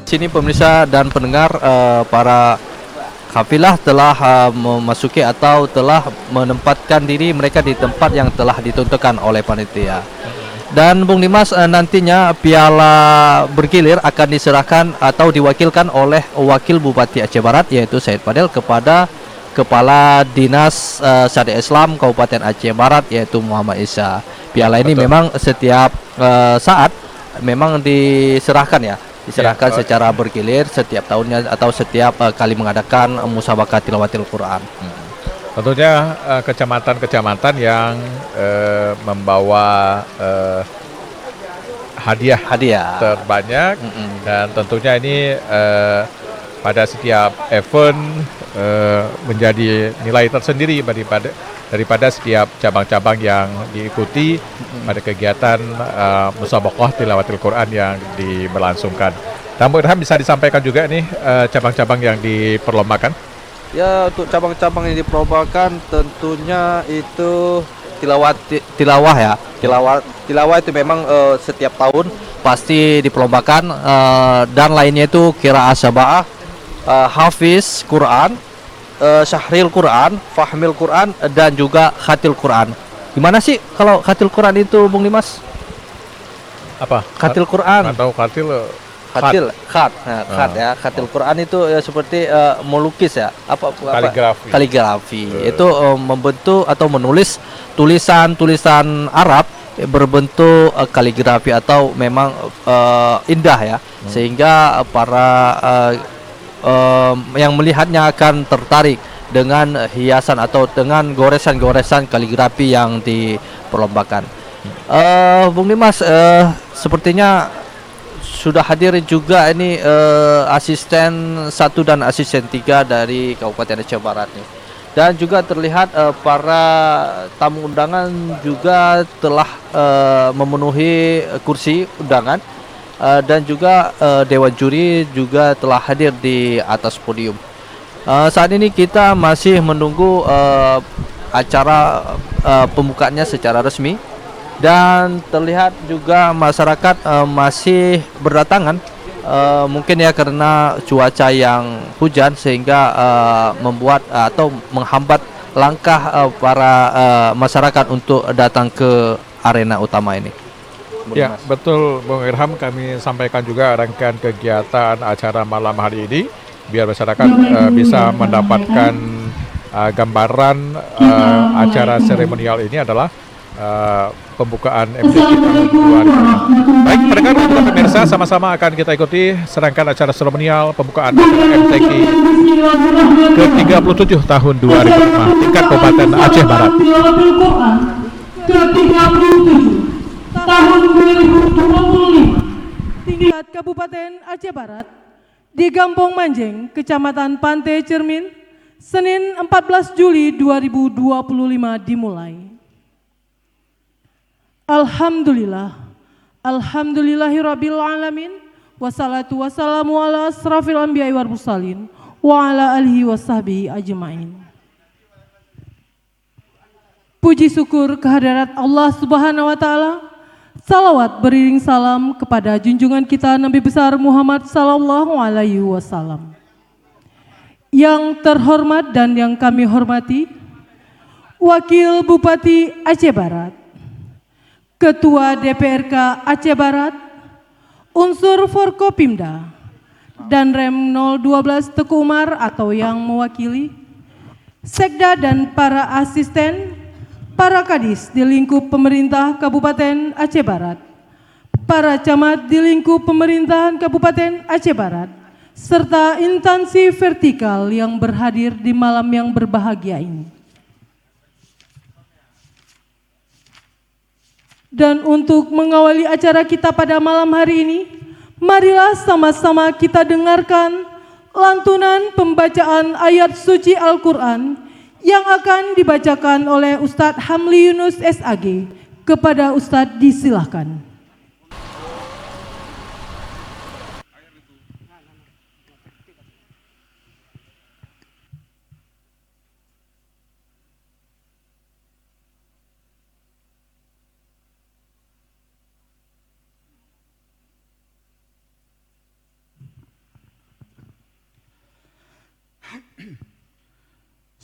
Sini pemirsa dan pendengar, para kafilah telah memasuki atau telah menempatkan diri mereka di tempat yang telah ditentukan oleh panitia. Dan Bung Dimas, nantinya piala bergilir akan diserahkan atau diwakilkan oleh Wakil Bupati Aceh Barat yaitu Said Fadel kepada Kepala Dinas Syariah Islam Kabupaten Aceh Barat yaitu Muhammad Isa. Piala ini Betul. memang setiap saat memang diserahkan Ya, secara bergilir setiap tahunnya atau setiap kali mengadakan musabaqah tilawatil Quran. tentunya kecamatan-kecamatan yang membawa hadiah Hadiah. terbanyak dan tentunya ini pada setiap event menjadi nilai tersendiri daripada setiap cabang-cabang yang diikuti pada kegiatan musabaqah tilawatil Quran yang diberlangsungkan. Dan Bu Irham bisa disampaikan juga nih cabang-cabang yang diperlombakan. Ya, untuk cabang-cabang yang diperlombakan tentunya itu tilawah ya. Tilawah itu memang setiap tahun pasti diperlombakan, dan lainnya itu qiraah sab'ah, hafiz Quran, syahril Quran, fahmil Quran, dan juga khatil Quran. Gimana sih kalau khatil Quran itu, Bung Dimas? Apa? Khatil Quran. Atau khatil? Khat ya. Khatil Quran itu ya seperti melukis ya. Kaligrafi. Itu membentuk atau menulis tulisan-tulisan Arab berbentuk kaligrafi atau memang indah ya. Sehingga para yang melihatnya akan tertarik dengan hiasan atau dengan goresan-goresan kaligrafi yang diperlombakan. Bung Dimas, sepertinya sudah hadir juga ini asisten 1 dan asisten 3 dari Kabupaten Aceh Barat nih. Dan juga terlihat para tamu undangan juga telah memenuhi kursi undangan, dan juga dewan juri juga telah hadir di atas podium. Saat ini kita masih menunggu acara pembukaannya secara resmi. Dan terlihat juga masyarakat masih berdatangan, mungkin ya karena cuaca yang hujan sehingga membuat atau menghambat langkah para masyarakat untuk datang ke arena utama ini. Ya, betul Bung Irham, kami sampaikan juga rangkaian kegiatan acara malam hari ini biar masyarakat bisa mendapatkan gambaran acara seremonial ini adalah pembukaan MTQ tahun 2005. Baik, pendengar dan pemirsa, sama-sama akan kita ikuti serangkaian acara seremonial pembukaan MTQ ke-37 tahun 2005 tingkat Kabupaten Aceh Barat. Ke-37 tahun 2025 tingkat Kabupaten Aceh Barat di Gampong Manjeng, Kecamatan Pantai Cermin, Senin 14 Juli 2025 dimulai. Alhamdulillahirabbil alamin, wassalatu wassalamu ala asrafil anbiya'i wal mursalin wa ala alihi wasahbihi ajmain. Puji syukur kehadirat Allah Subhanahu wa taala. Salawat beriring salam kepada junjungan kita Nabi besar Muhammad sallallahu alaihi wasallam. Yang terhormat dan yang kami hormati Wakil Bupati Aceh Barat, Ketua DPRK Aceh Barat, unsur Forkopimda, dan Rem 012 Teguh Umar atau yang mewakili, Sekda dan para asisten, para kadis di lingkup pemerintah Kabupaten Aceh Barat, para camat di lingkup pemerintahan Kabupaten Aceh Barat, serta instansi vertikal yang berhadir di malam yang berbahagia ini. Dan untuk mengawali acara kita pada malam hari ini, marilah sama-sama kita dengarkan lantunan pembacaan ayat suci Al-Quran yang akan dibacakan oleh Ustadz Hamli Yunus SAG. Kepada Ustadz disilahkan.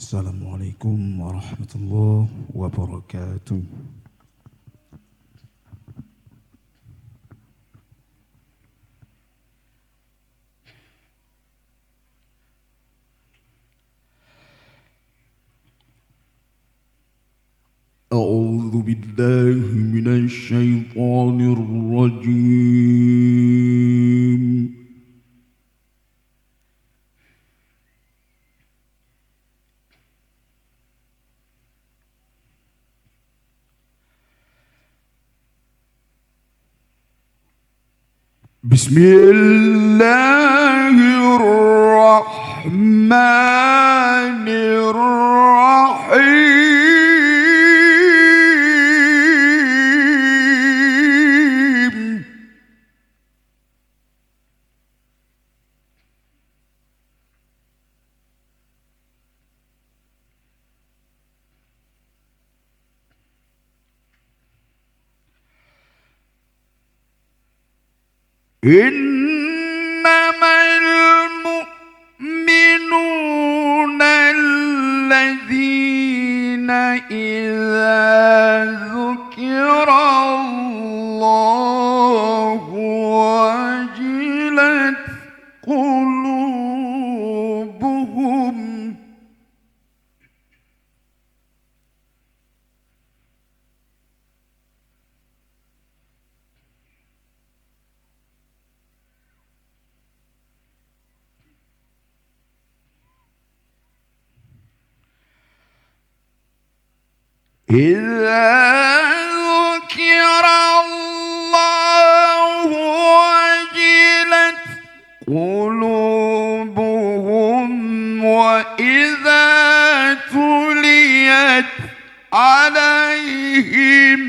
Assalamualaikum warahmatullahi wabarakatuh. أعوذ بالله من الشيطان الرجيم. بسم الله الرحمن الرحيم. إنما المؤمنون الذين إذا ذكر الله وجلت قلوبهم. إذا ذكر الله وجلت قلوبهم وإذا تليت عليهم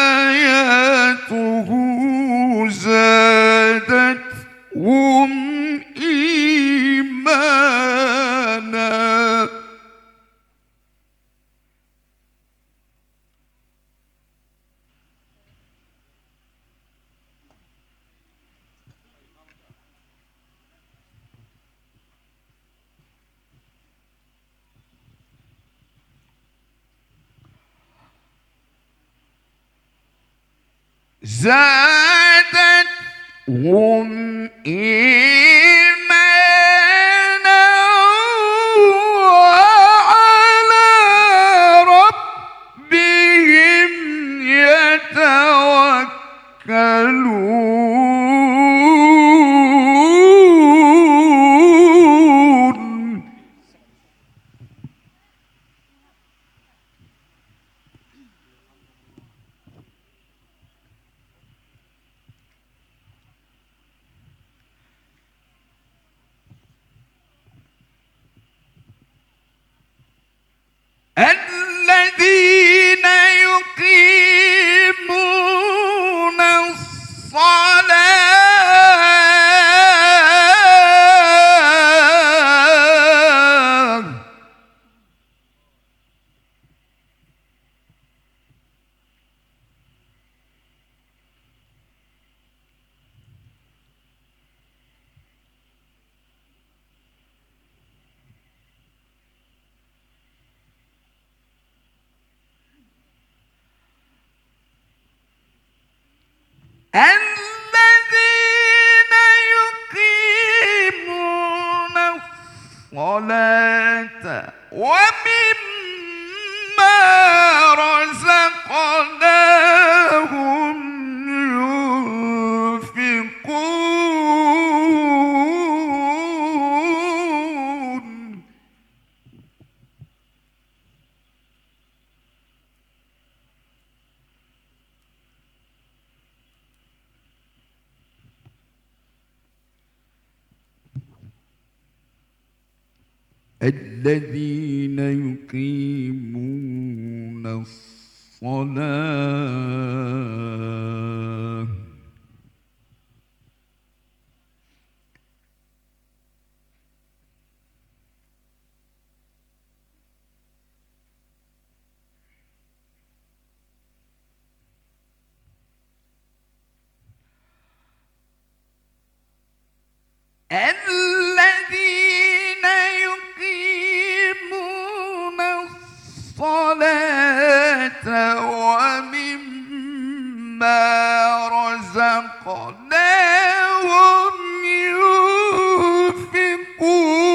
آياته زادتهم إيمانا. زادتهم إيمانا وعلى ربهم يتوكلون. الذين يقيمون الصلاة. الذين يقيمون الصلاة ومما رزقناهم ينفقون. الذين يقيمون الصلاة الذين يقيمون ومما رزقناهم ينفقون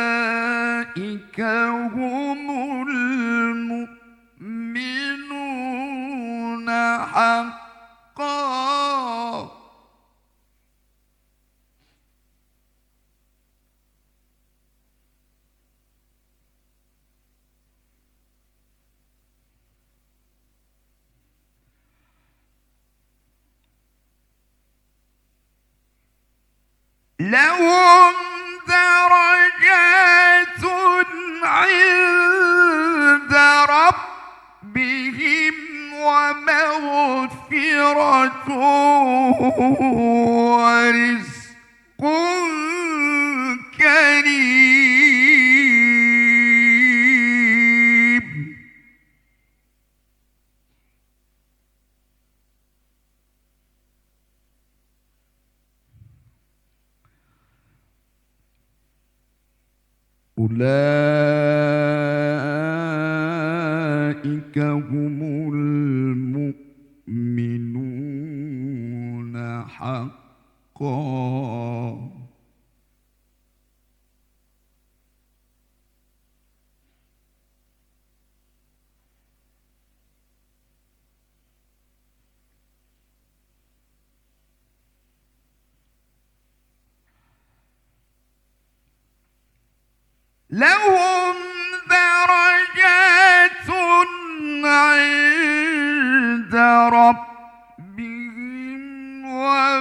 أولئك هم المؤمنون حقا لهم درجات عند ربهم ومغفرة ورزق كريم أولئك هم المؤمنون حقا لهم درجات عند ربهم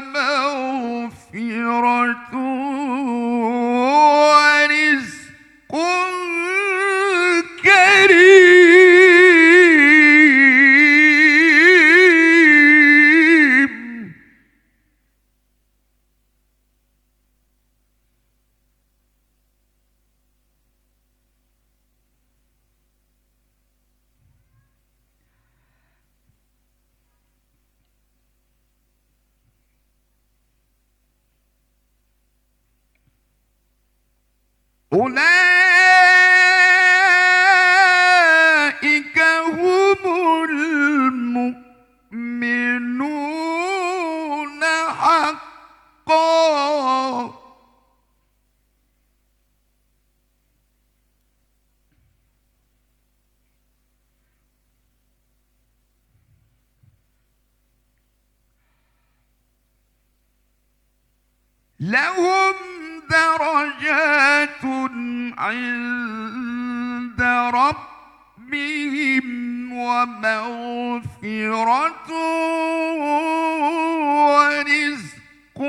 ومغفرة ورزق كريم أولئك هم المؤمنون حقا لهم درجات عند ربهم ومغفرة ورزق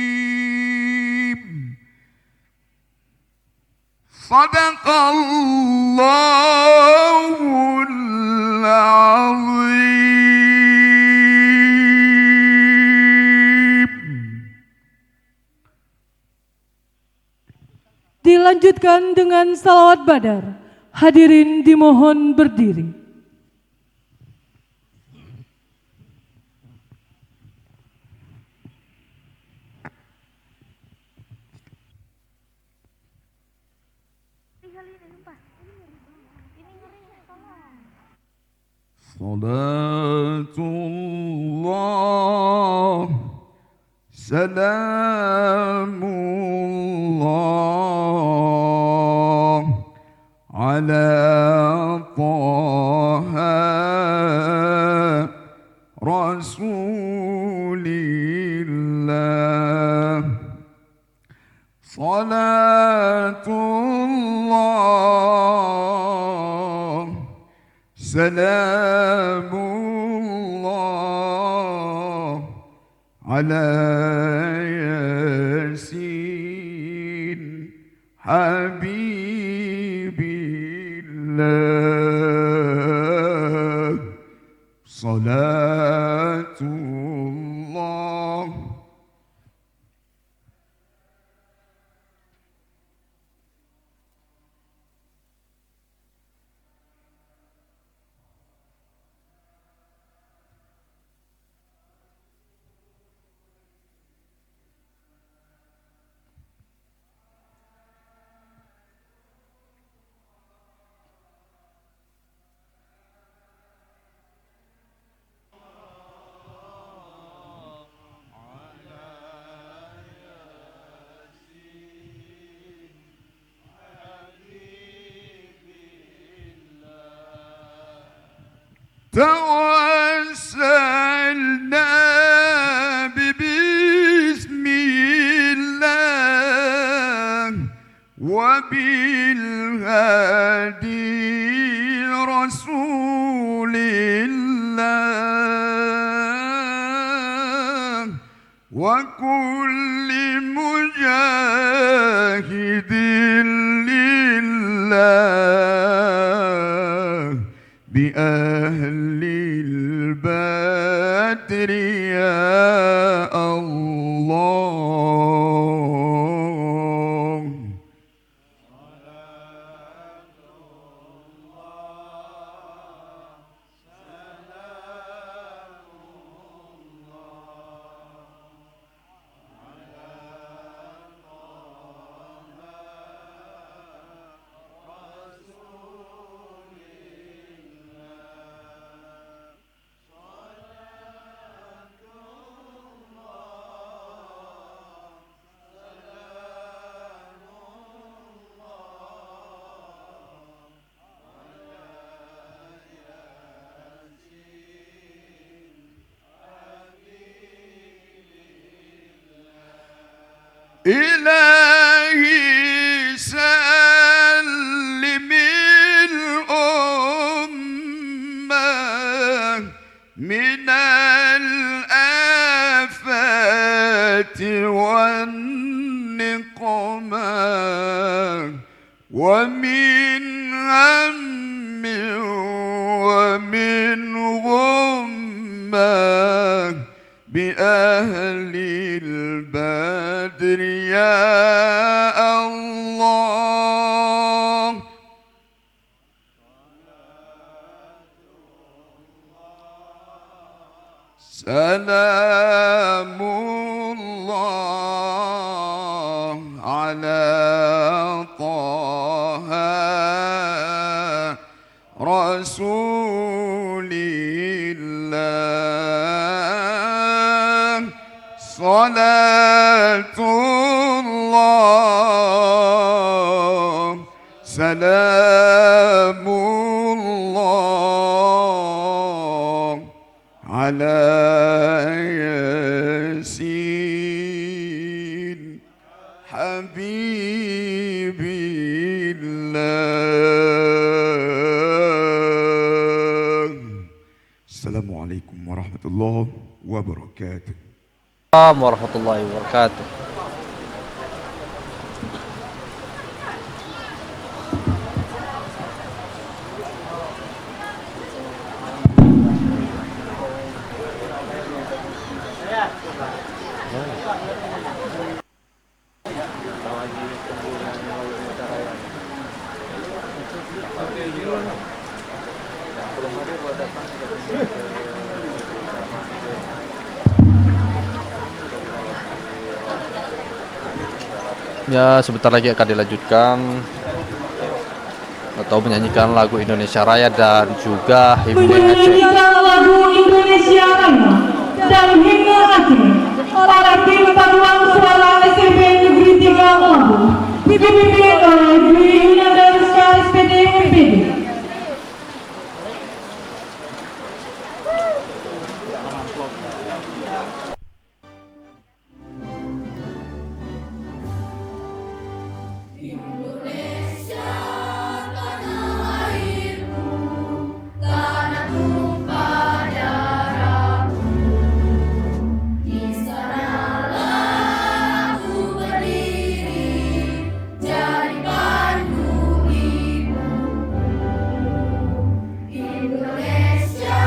كريم صدق الله العظيم. Dilanjutkan dengan salawat badar. Hadirin dimohon berdiri. Salatullah Salamullah ala Taha Rasulillah Salatullah Salamullah ala Yasin Habibillah صلاة الله توسلنا ببسم الله وبالهادي رسول الله وكل مجاهد لله بأهل البدر يا الله إلهي سلم الأمة من الآفات والنقمة ومن هم ومن غمة بأهل البدر يا الله سلام الله على طه رسول الله صلاة الله سلام الله على ياسين حبيب الله السلام عليكم ورحمة الله وبركاته. Assalamualaikum warahmatullahi wabarakatuh. Ya, sebentar lagi akan dilanjutkan atau menyanyikan lagu Indonesia Raya dan juga himne Aceh. Menyanyikan lagu Indonesia Raya dan himne Aceh oleh tim paduan suara SMP Negeri 3 Lampung dipimpin oleh Dwi Yunandarska SPD MPD. Indonesia,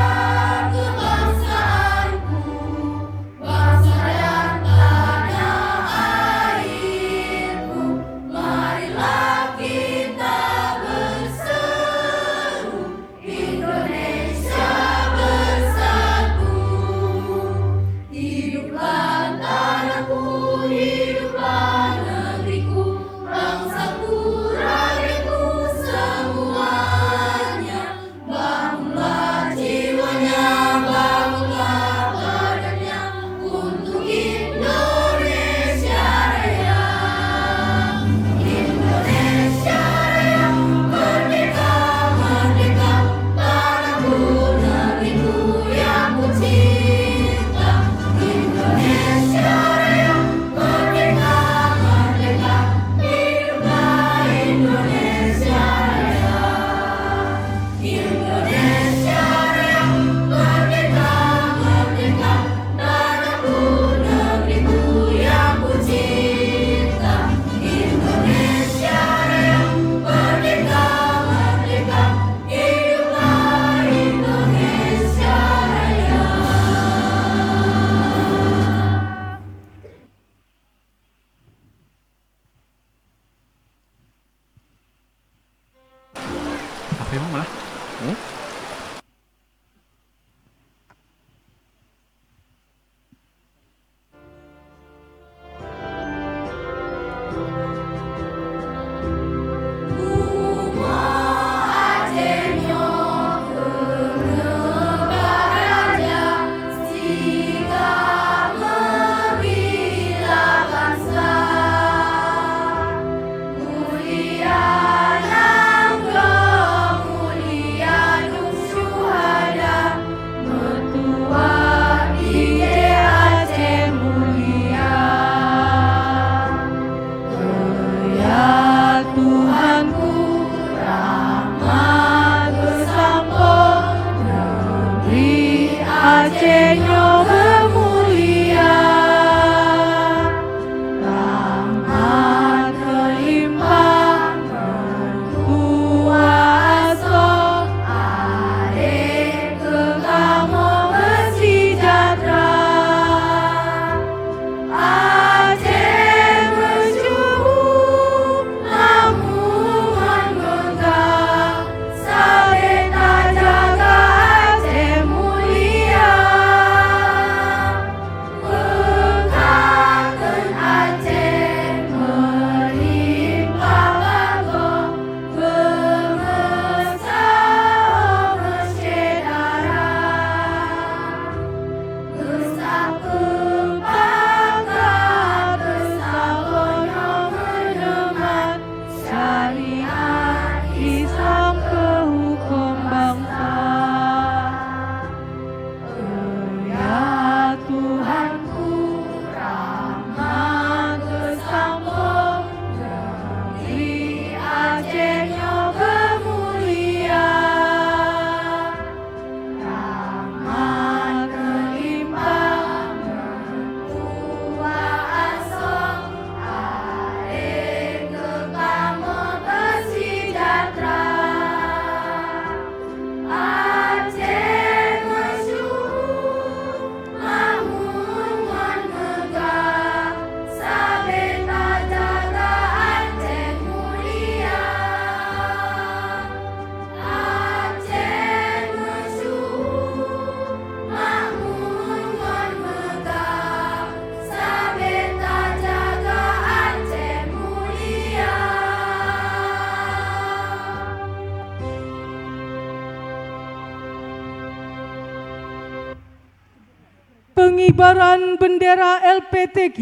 pengibaran bendera LPTQ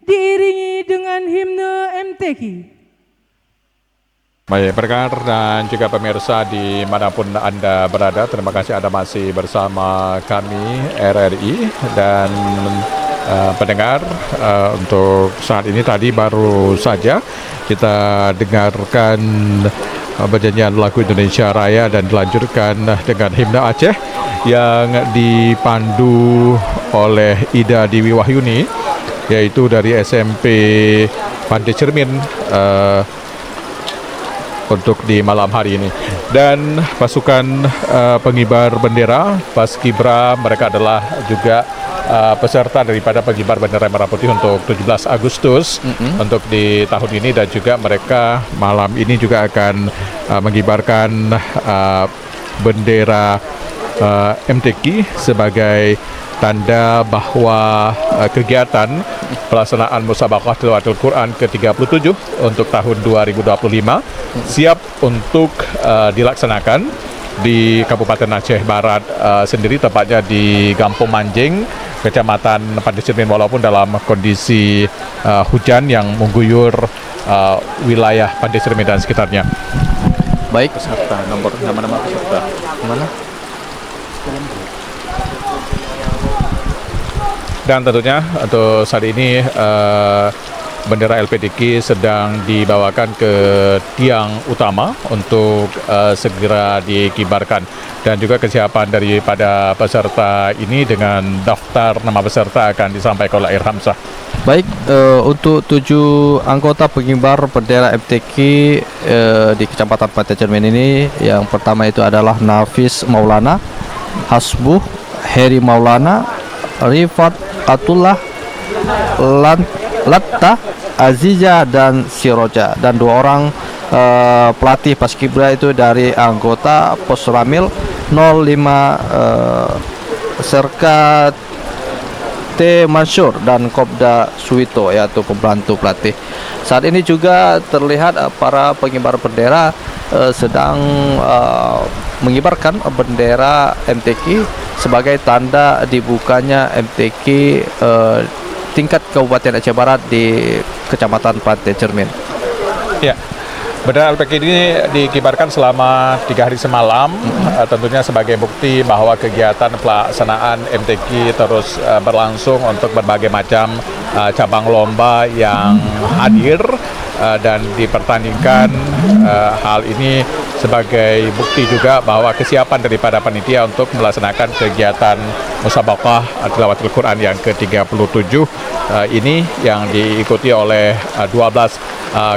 diiringi dengan himne MTQ. Baik, pendengar dan juga pemirsa dimanapun Anda berada, terima kasih Anda masih bersama kami RRI dan pendengar, untuk saat ini tadi baru saja kita dengarkan penyanyian lagu Indonesia Raya dan dilanjutkan dengan himne Aceh yang dipandu oleh Ida Dewi Wahyuni, yaitu dari SMP Pantai Cermin, untuk di malam hari ini. Dan pasukan pengibar bendera Paskibra, mereka adalah juga peserta daripada pengibar bendera merah putih untuk 17 Agustus untuk di tahun ini, dan juga mereka malam ini juga akan mengibarkan bendera MTQ sebagai tanda bahwa kegiatan pelaksanaan Musabaqah Tilawatul Quran ke-37 untuk tahun 2025 siap untuk dilaksanakan di Kabupaten Aceh Barat sendiri, tepatnya di Kampung Manjing, Kecamatan Pantai Cermin, walaupun dalam kondisi hujan yang mengguyur wilayah Pantai Cermin dan sekitarnya. Baik, Peserta, nama-nama peserta. mana? Dan tentunya untuk saat ini bendera LPTQ sedang dibawakan ke tiang utama untuk segera dikibarkan, dan juga kesiapan daripada peserta ini dengan daftar nama peserta akan disampaikan oleh Irhamsah. Baik, untuk 7 anggota pengibar bendera MTQ di Kecamatan Pantai Cermin ini, yang pertama itu adalah Nafis Maulana, Hasbuh, Heri Maulana, Rifat Atullah, Latta, Aziza, dan Siroja. Dan 2 orang pelatih Paskibra itu dari anggota Posramil 05 Serka T. Mansur dan Kopda Suwito, yaitu pembantu pelatih. Saat ini juga terlihat para pengibar bendera sedang mengibarkan bendera MTQ sebagai tanda dibukanya MTQ tingkat Kabupaten Aceh Barat di Kecamatan Pantai Cermin. Ya, bendera LPTQ ini dikibarkan selama 3 hari semalam, tentunya sebagai bukti bahwa kegiatan pelaksanaan MTQ terus berlangsung untuk berbagai macam cabang lomba yang hadir dan dipertandingkan. Hal ini sebagai bukti juga bahwa kesiapan daripada panitia untuk melaksanakan kegiatan Musabaqah Tilawatul Quran yang ke-37 ini, yang diikuti oleh 12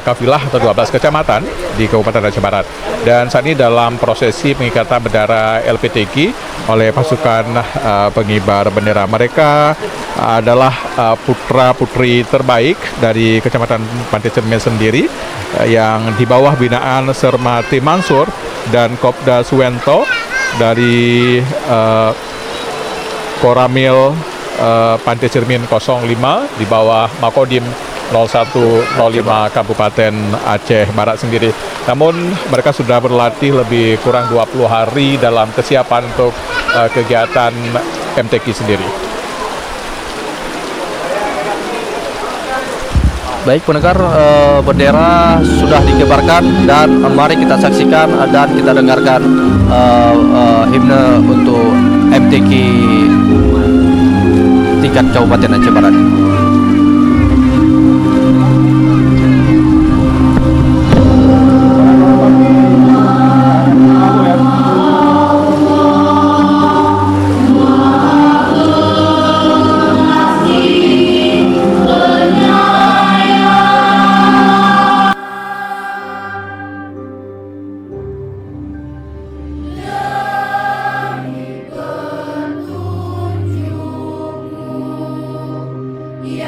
kafilah atau 12 kecamatan di Kabupaten Aceh Barat. Dan saat ini dalam prosesi pengikatan bendera LPTQ oleh pasukan pengibar bendera. Mereka adalah putra-putri terbaik dari Kecamatan Pantai Cermin sendiri, yang di bawah binaan Sermati Mansur dan Kopda Suwento dari Koramil Pantai Cermin 05 di bawah Makodim 0105 Kabupaten Aceh Barat sendiri. Namun mereka sudah berlatih lebih kurang 20 hari dalam kesiapan untuk kegiatan MTQ sendiri. Baik pendengar, bendera sudah dikibarkan dan mari kita saksikan dan kita dengarkan himne untuk MTQ tingkat Kabupaten Aceh Barat. Ya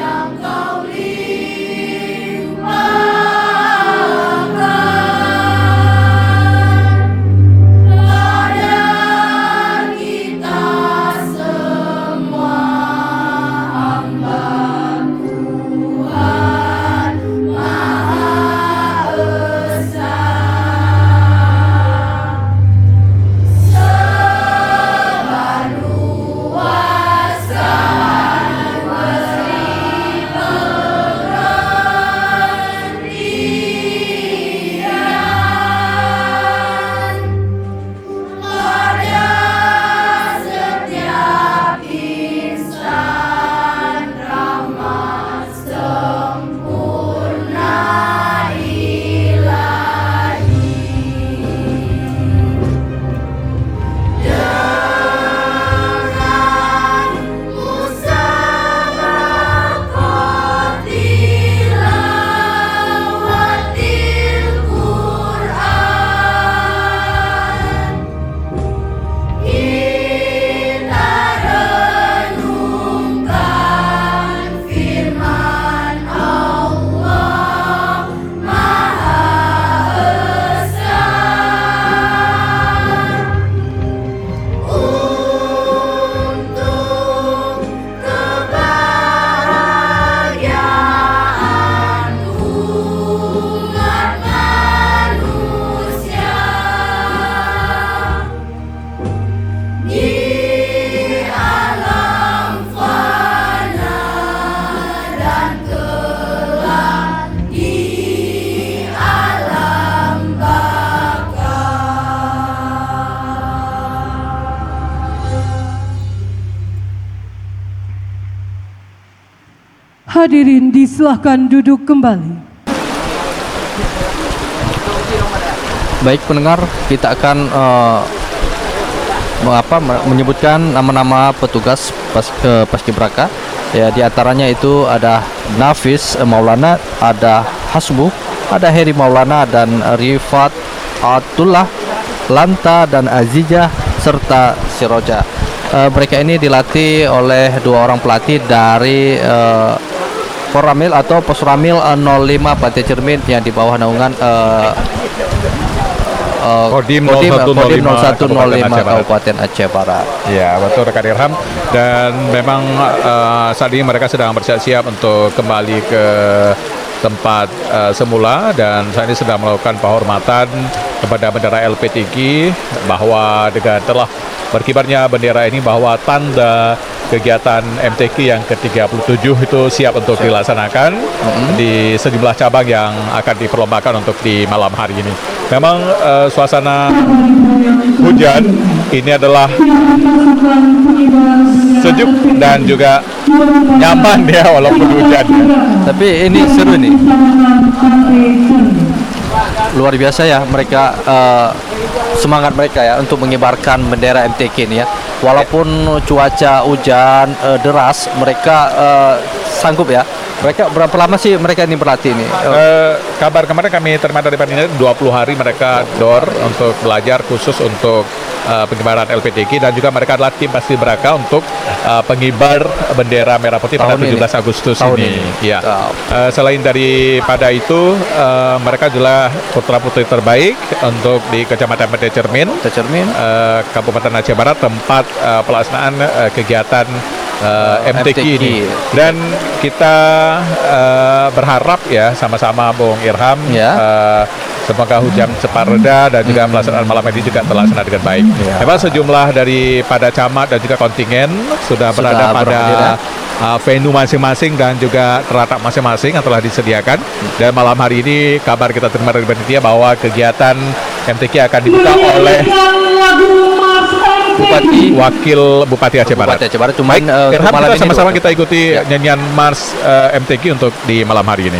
Hadirin disilahkan duduk kembali. Baik pendengar, kita akan menyebutkan nama-nama petugas paskibraka. Ya, di antaranya itu ada Nafis Maulana, ada Hasbuh, ada Heri Maulana dan Rifat Atullah, Lanta dan Azijah serta Siroja. Mereka ini dilatih oleh 2 orang pelatih dari Koramil atau Posramil 05 Pantai Cermin yang di bawah naungan Kodim Kodim 0105 0105 Kabupaten Aceh Barat. Ya, betul rekan Irham. Dan memang saat ini mereka sedang bersiap-siap untuk kembali ke tempat semula, dan saat ini sedang melakukan penghormatan kepada bendera LPTG, bahwa dengan telah berkibarnya bendera ini bahwa tanda kegiatan MTQ yang ke-37 itu siap untuk dilaksanakan di sejumlah cabang yang akan diperlombakan untuk di malam hari ini. Memang suasana hujan ini adalah sejuk dan juga nyaman ya walaupun hujan. Tapi ini seru nih. Luar biasa ya mereka, semangat mereka ya untuk mengibarkan bendera MTQ ini ya. Walaupun cuaca hujan deras, mereka sanggup ya. Mereka berapa lama sih mereka ini berlatih ini? Kabar kemarin kami terima dari panitia 20 hari mereka untuk belajar khusus untuk pengibaran LPTQ, dan juga mereka adalah tim paskibraka untuk pengibar bendera merah putih pada 17 Agustus ini. Ya. Selain daripada itu, mereka adalah putra-putri terbaik untuk di Kecamatan Pantai Cermin, Kabupaten Aceh Barat, tempat pelaksanaan kegiatan MTQ ini. Dan kita berharap ya sama-sama Bung Irham, semoga hujan cepat reda dan juga pelaksanaan malam ini juga terlaksana dengan baik. Memang sejumlah daripada camat dan juga kontingen sudah berada pada venue masing-masing dan juga terletak masing-masing yang telah disediakan. Dan malam hari ini kabar kita terima dari panitia bahwa kegiatan MTQ akan dibuka oleh Wakil Bupati Aceh Barat. Cuman Irham, kita sama-sama kita ikuti nyanyian Mars MTQ untuk di malam hari ini.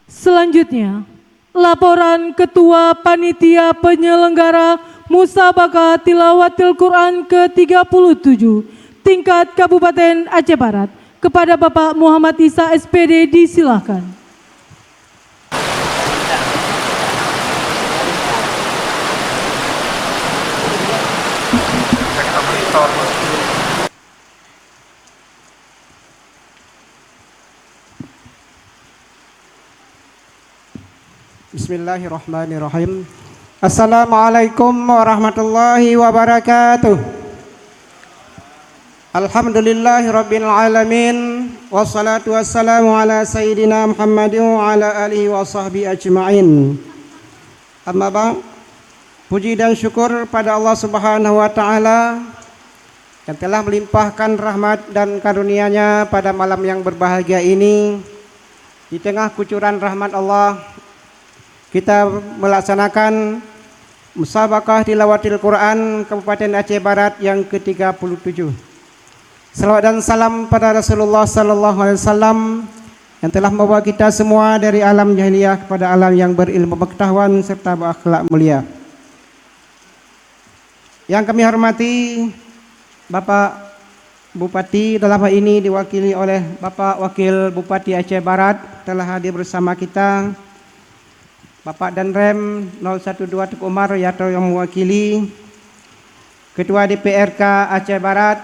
Selanjutnya, laporan Ketua Panitia Penyelenggara Musabaqah Tilawatil Quran ke-37 tingkat Kabupaten Aceh Barat kepada Bapak Muhammad Isa SPD disilahkan. Bismillahirrahmanirrahim. Assalamualaikum warahmatullahi wabarakatuh. Alhamdulillahirabbil alamin wassalatu wassalamu ala sayyidina Muhammadin wa ala alihi wa sahbihi ajmain. Amma ba'd. Puji dan syukur pada Allah Subhanahu wa taala yang telah melimpahkan rahmat dan karunia-Nya pada malam yang berbahagia ini. Di tengah kucuran rahmat Allah, kita melaksanakan Musabaqah Tilawatil Quran Kabupaten Aceh Barat yang ke-37. Salawat dan salam pada Rasulullah sallallahu alaihi wasallam yang telah membawa kita semua dari alam jahiliyah kepada alam yang berilmu pengetahuan serta berakhlak mulia. Yang kami hormati Bapak Bupati, dalam hal ini diwakili oleh Bapak Wakil Bupati Aceh Barat telah hadir bersama kita. Bapak Danrem 012 Tuku Umar Yato yang mewakili, Ketua DPRK Aceh Barat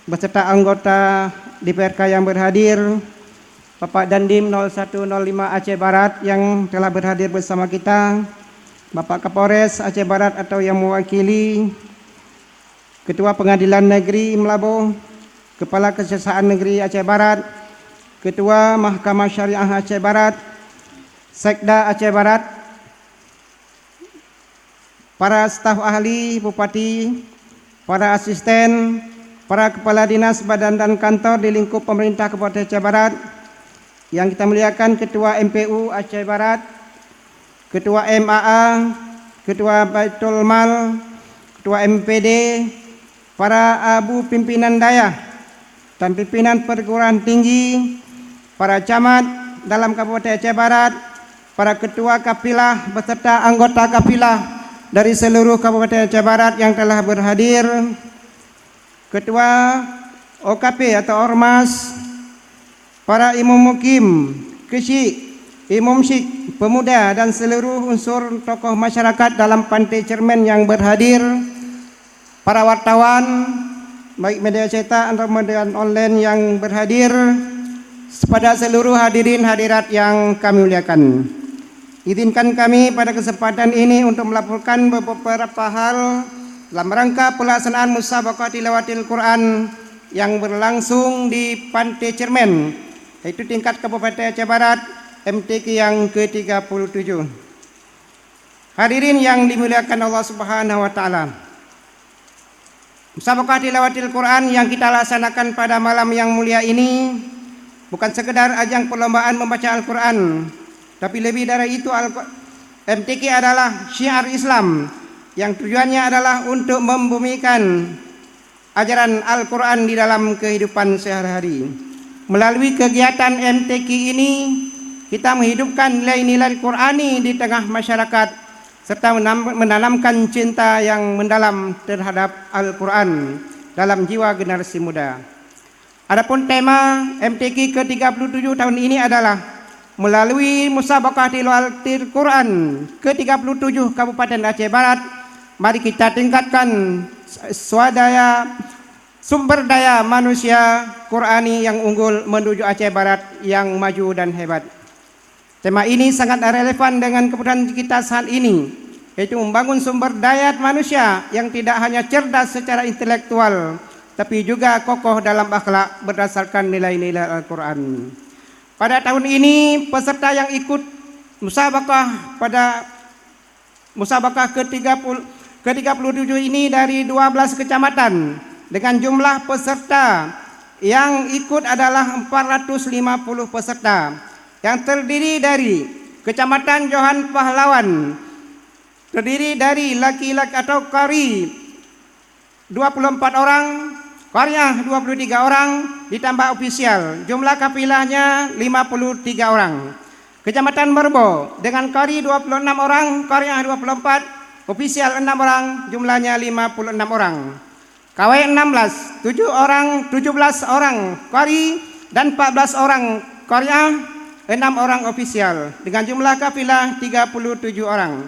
beserta anggota DPRK yang berhadir, Bapak Dandim 0105 Aceh Barat yang telah berhadir bersama kita, Bapak Kapolres Aceh Barat atau yang mewakili, Ketua Pengadilan Negeri Melabo, Kepala Kejaksaan Negeri Aceh Barat, Ketua Mahkamah Syariah Aceh Barat, Sekda Aceh Barat, para staf ahli Bupati, para asisten, para kepala dinas badan dan kantor di lingkup pemerintah Kabupaten Aceh Barat, yang kita muliakan Ketua MPU Aceh Barat, Ketua MAA, Ketua Baitul Mal, Ketua MPD, para abu pimpinan daya dan pimpinan perguruan tinggi, para camat dalam Kabupaten Aceh Barat, para ketua kapilah beserta anggota kapilah dari seluruh Kabupaten Aceh Barat yang telah berhadir, ketua OKP atau Ormas, para imam mukim, kesyik, imam syik, pemuda dan seluruh unsur tokoh masyarakat dalam pantai cermin yang berhadir, para wartawan baik media cetak atau media online yang berhadir, kepada seluruh hadirin hadirat yang kami muliakan. Izinkan kami pada kesempatan ini untuk melaporkan beberapa hal dalam rangka pelaksanaan Musabaqah Tilawatil Quran yang berlangsung di Pantai Cermin, yaitu tingkat Kabupaten Aceh Barat MTQ yang ke-37. Hadirin yang dimuliakan Allah Subhanahu wa taala. Musabaqah Tilawatil Quran yang kita laksanakan pada malam yang mulia ini bukan sekedar ajang perlombaan membaca Al-Quran, tapi lebih dari itu MTQ adalah syiar Islam yang tujuannya adalah untuk membumikan ajaran Al-Quran di dalam kehidupan sehari-hari. Melalui kegiatan MTQ ini kita menghidupkan nilai-nilai Qurani di tengah masyarakat serta menanamkan cinta yang mendalam terhadap Al-Quran dalam jiwa generasi muda. Adapun tema MTQ ke-37 tahun ini adalah melalui Musabaqah Tilawatil Quran ke-37 Kabupaten Aceh Barat, mari kita tingkatkan sumber daya manusia Qurani yang unggul menuju Aceh Barat yang maju dan hebat. Tema ini sangat relevan dengan kebutuhan kita saat ini, yaitu membangun sumber daya manusia yang tidak hanya cerdas secara intelektual, tapi juga kokoh dalam akhlak berdasarkan nilai-nilai Al-Quran. Pada tahun ini peserta yang ikut musabaqah pada musabaqah ke-37 ini dari 12 kecamatan dengan jumlah peserta yang ikut adalah 450 peserta yang terdiri dari Kecamatan Johan Pahlawan, terdiri dari laki-laki atau qari 24 orang, Qaryah 23 orang ditambah ofisial. Jumlah kafilahnya 53 orang. Kecamatan Merbo dengan qari 26 orang, qaryah 24, ofisial 6 orang, jumlahnya 56 orang. KW 16, 7 orang, 17 orang qari dan 14 orang qaryah, 6 orang ofisial dengan jumlah kafilah 37 orang.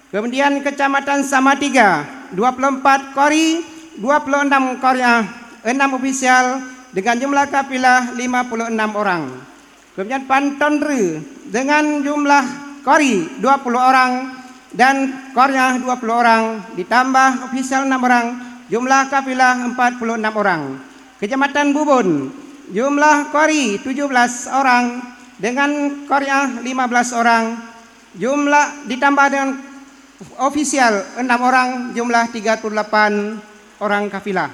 Kemudian Kecamatan Samatiga 24 qari, 26 qaryah, 6 ofisial dengan jumlah kafilah 56 orang. Kemudian Pantondre dengan jumlah qari 20 orang dan qaryah 20 orang ditambah ofisial 6 orang, jumlah kafilah 46 orang. Kecamatan Bubun jumlah qari 17 orang dengan qaryah 15 orang, jumlah ditambah dengan ofisial 6 orang, jumlah 38 orang kafilah.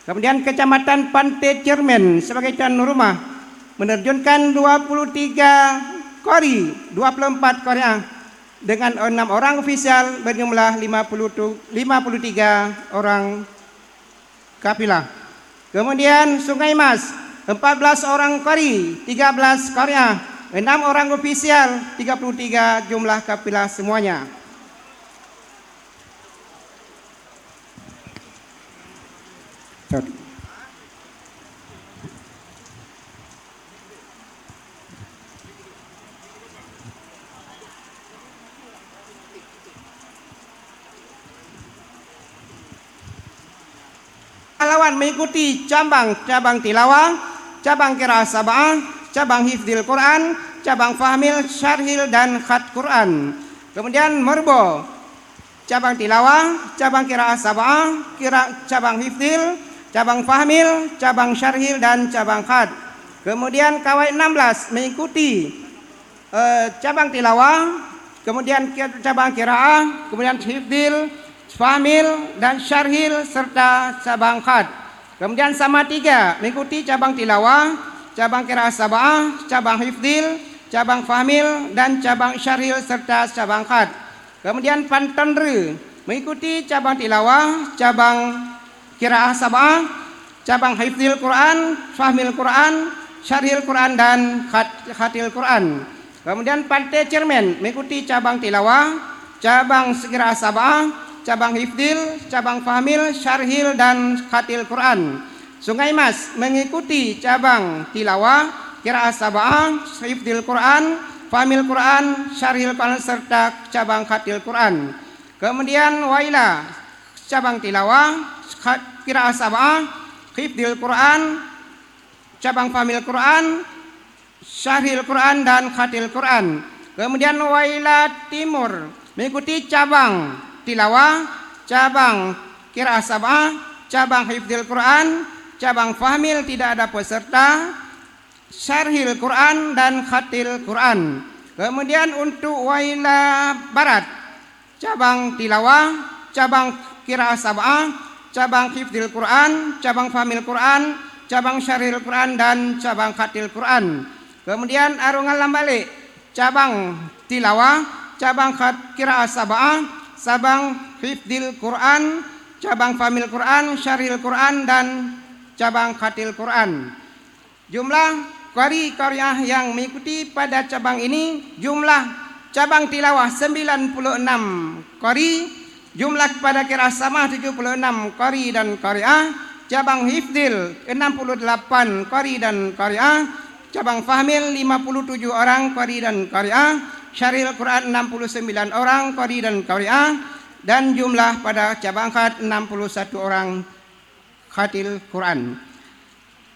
Kemudian Kecamatan Pantai Cermen sebagai tuan rumah menerjunkan 23 qari, 24 qaryah dengan 6 orang ofisial berjumlah 53 orang kafilah. Kemudian Sungai Mas 14 orang qari, 13 qaryah, 6 orang ofisial, 33 jumlah kafilah semuanya. Pahlawan mengikuti cabang tilawah, cabang qiraah sab'ah, cabang hifdzil Quran, cabang fahmil, syarhil dan khat Quran. Kemudian Merbo cabang tilawah, cabang qiraah sab'ah, cabang hifdzil, cabang fahmil, cabang syarhil dan cabang khat. Kemudian KW 16 mengikuti cabang tilawah, kemudian cabang qiraah, kemudian hifdzil, fahmil dan syarhil serta cabang khat. Kemudian Samatiga mengikuti cabang tilawah, cabang qiraah sab'ah, cabang hifdzil, cabang fahmil dan cabang syarhil serta cabang khat. Kemudian Pantondre mengikuti cabang tilawah, cabang qiraah sab'ah, cabang hifdzil Quran, fahmil Quran, syarhil Quran dan khatil Quran. Kemudian Pantai Cermen mengikuti cabang tilawah, cabang qiraah sab'ah, cabang hifdzil, cabang fahmil, syarhil dan khatil Quran. Sungai Mas mengikuti cabang tilawah, qiraah sab'ah, hifdzil Quran, fahmil Quran, syarhil Quran serta cabang khatil Quran. Kemudian Waila cabang tilawah, qiraah sab'ah, hifdzil Quran, cabang fahmil Quran, syarhil Quran dan khatil Quran. Kemudian Waila Timur mengikuti cabang tilawah, cabang qiraah sab'ah, cabang hifdzil Quran, cabang fahmil tidak ada peserta, syarhil Quran dan khatil Quran. Kemudian untuk Waila Barat cabang tilawah, cabang qiraah sab'ah, cabang hifdzil Quran, cabang fahmil Quran, cabang syarhil Quran dan cabang khatil Quran. Kemudian Arungan Lambale cabang tilawah, cabang qiraah sab'ah, cabang hifdzil Quran, cabang fahmil Quran, syarhil Quran dan cabang khatil Quran. Jumlah qari qaryah yang mengikuti pada cabang ini, jumlah cabang tilawah 96 qari, jumlah pada qiraah sab'ah 76 qari dan qaryah, cabang hifdzil 68 qari dan qaryah, cabang fahmil 57 orang qari dan qaryah, syarhil Quran 69 orang qari dan qaryah, dan jumlah pada cabang khat 61 orang khatil Quran.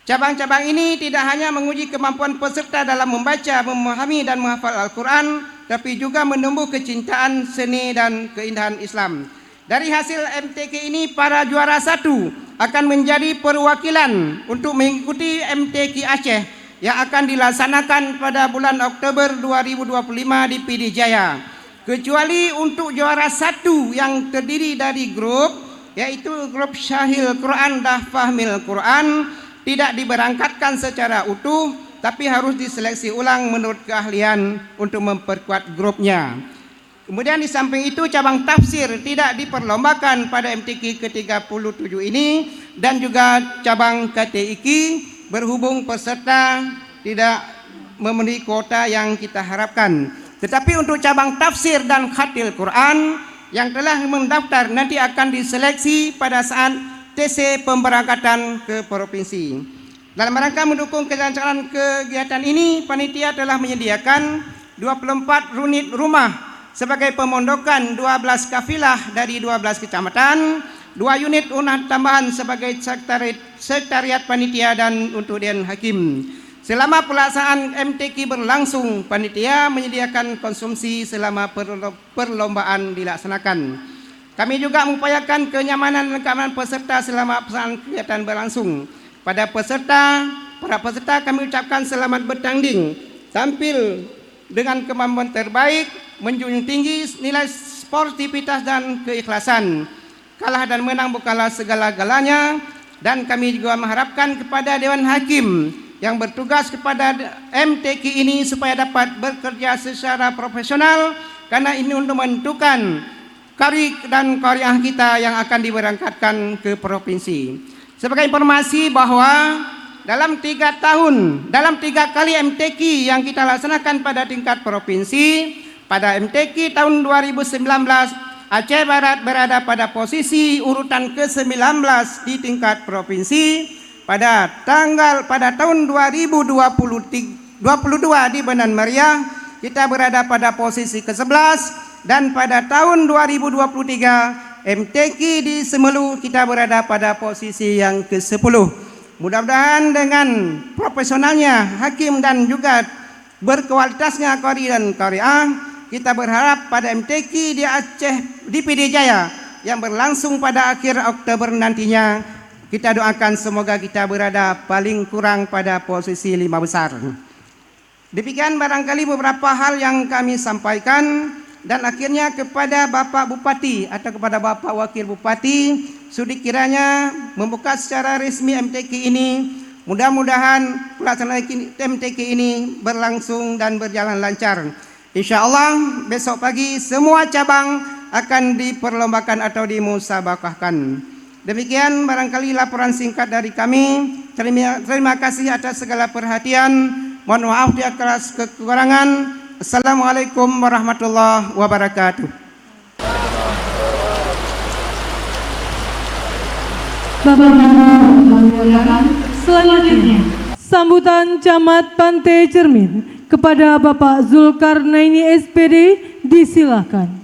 Cabang-cabang ini tidak hanya menguji kemampuan peserta dalam membaca, memahami dan menghafal Al-Quran, tapi juga menumbuh kecintaan seni dan keindahan Islam. Dari hasil MTQ ini, para juara 1 akan menjadi perwakilan untuk mengikuti MTQ Aceh yang akan dilaksanakan pada bulan Oktober 2025 di PD Jaya. Kecuali untuk juara 1 yang terdiri dari grup, yaitu grup Syahil Quran dan Fahmil Quran, tidak diberangkatkan secara utuh, tapi harus diseleksi ulang menurut keahlian untuk memperkuat grupnya. Kemudian di samping itu cabang tafsir tidak diperlombakan pada MTQ ke-37 ini, dan juga cabang KTIK berhubung peserta tidak memenuhi kuota yang kita harapkan. Tetapi untuk cabang tafsir dan khatil Quran yang telah mendaftar nanti akan diseleksi pada saat TC pemberangkatan ke provinsi. Dalam rangka mendukung kelancaran kegiatan ini, panitia telah menyediakan 24 unit rumah sebagai pemondokan 12 kafilah dari 12 kecamatan, 2 unit unit tambahan sebagai sekretariat panitia dan untuk Dewan Hakim. Selama pelaksanaan MTQ berlangsung, panitia menyediakan konsumsi selama perlombaan dilaksanakan. Kami juga mengupayakan kenyamanan dan keamanan peserta selama pelaksanaan kegiatan berlangsung. Para peserta kami ucapkan selamat bertanding, tampil dengan kemampuan terbaik, menjunjung tinggi nilai sportivitas dan keikhlasan. Kalah dan menang bukanlah segala-galanya, dan kami juga mengharapkan kepada Dewan Hakim yang bertugas kepada MTQ ini supaya dapat bekerja secara profesional, karena ini untuk menentukan kari dan qaryah kita yang akan diberangkatkan ke provinsi. Sebagai informasi bahwa dalam 3 kali MTQ yang kita laksanakan pada tingkat provinsi, pada MTQ tahun 2019 Aceh Barat berada pada posisi urutan ke-19 di tingkat provinsi. Pada tahun 2022 di Benan Meriah kita berada pada posisi ke-11, dan pada tahun 2023 MTQ di Semelu kita berada pada posisi yang ke-10. Mudah-mudahan dengan profesionalnya hakim dan juga berkualitasnya qari dan qariah, kita berharap pada MTQ di Aceh di PD Jaya yang berlangsung pada akhir Oktober nantinya, kita doakan semoga kita berada paling kurang pada posisi 5 besar. Demikian barangkali beberapa hal yang kami sampaikan, dan akhirnya kepada Bapak Bupati atau kepada Bapak Wakil Bupati, sudi kiranya membuka secara resmi MTQ ini. Mudah-mudahan pelaksanaan MTQ ini berlangsung dan berjalan lancar. Insya Allah besok pagi semua cabang akan diperlombakan atau dimusabakahkan. Demikian barangkali laporan singkat dari kami. Terima kasih atas segala perhatian. Mohon maaf di atas kekurangan. Assalamualaikum warahmatullahi wabarakatuh. Bapak selanjutnya sambutan Camat Pantai Cermin kepada Bapak Zulkarnaini SPD disilakan.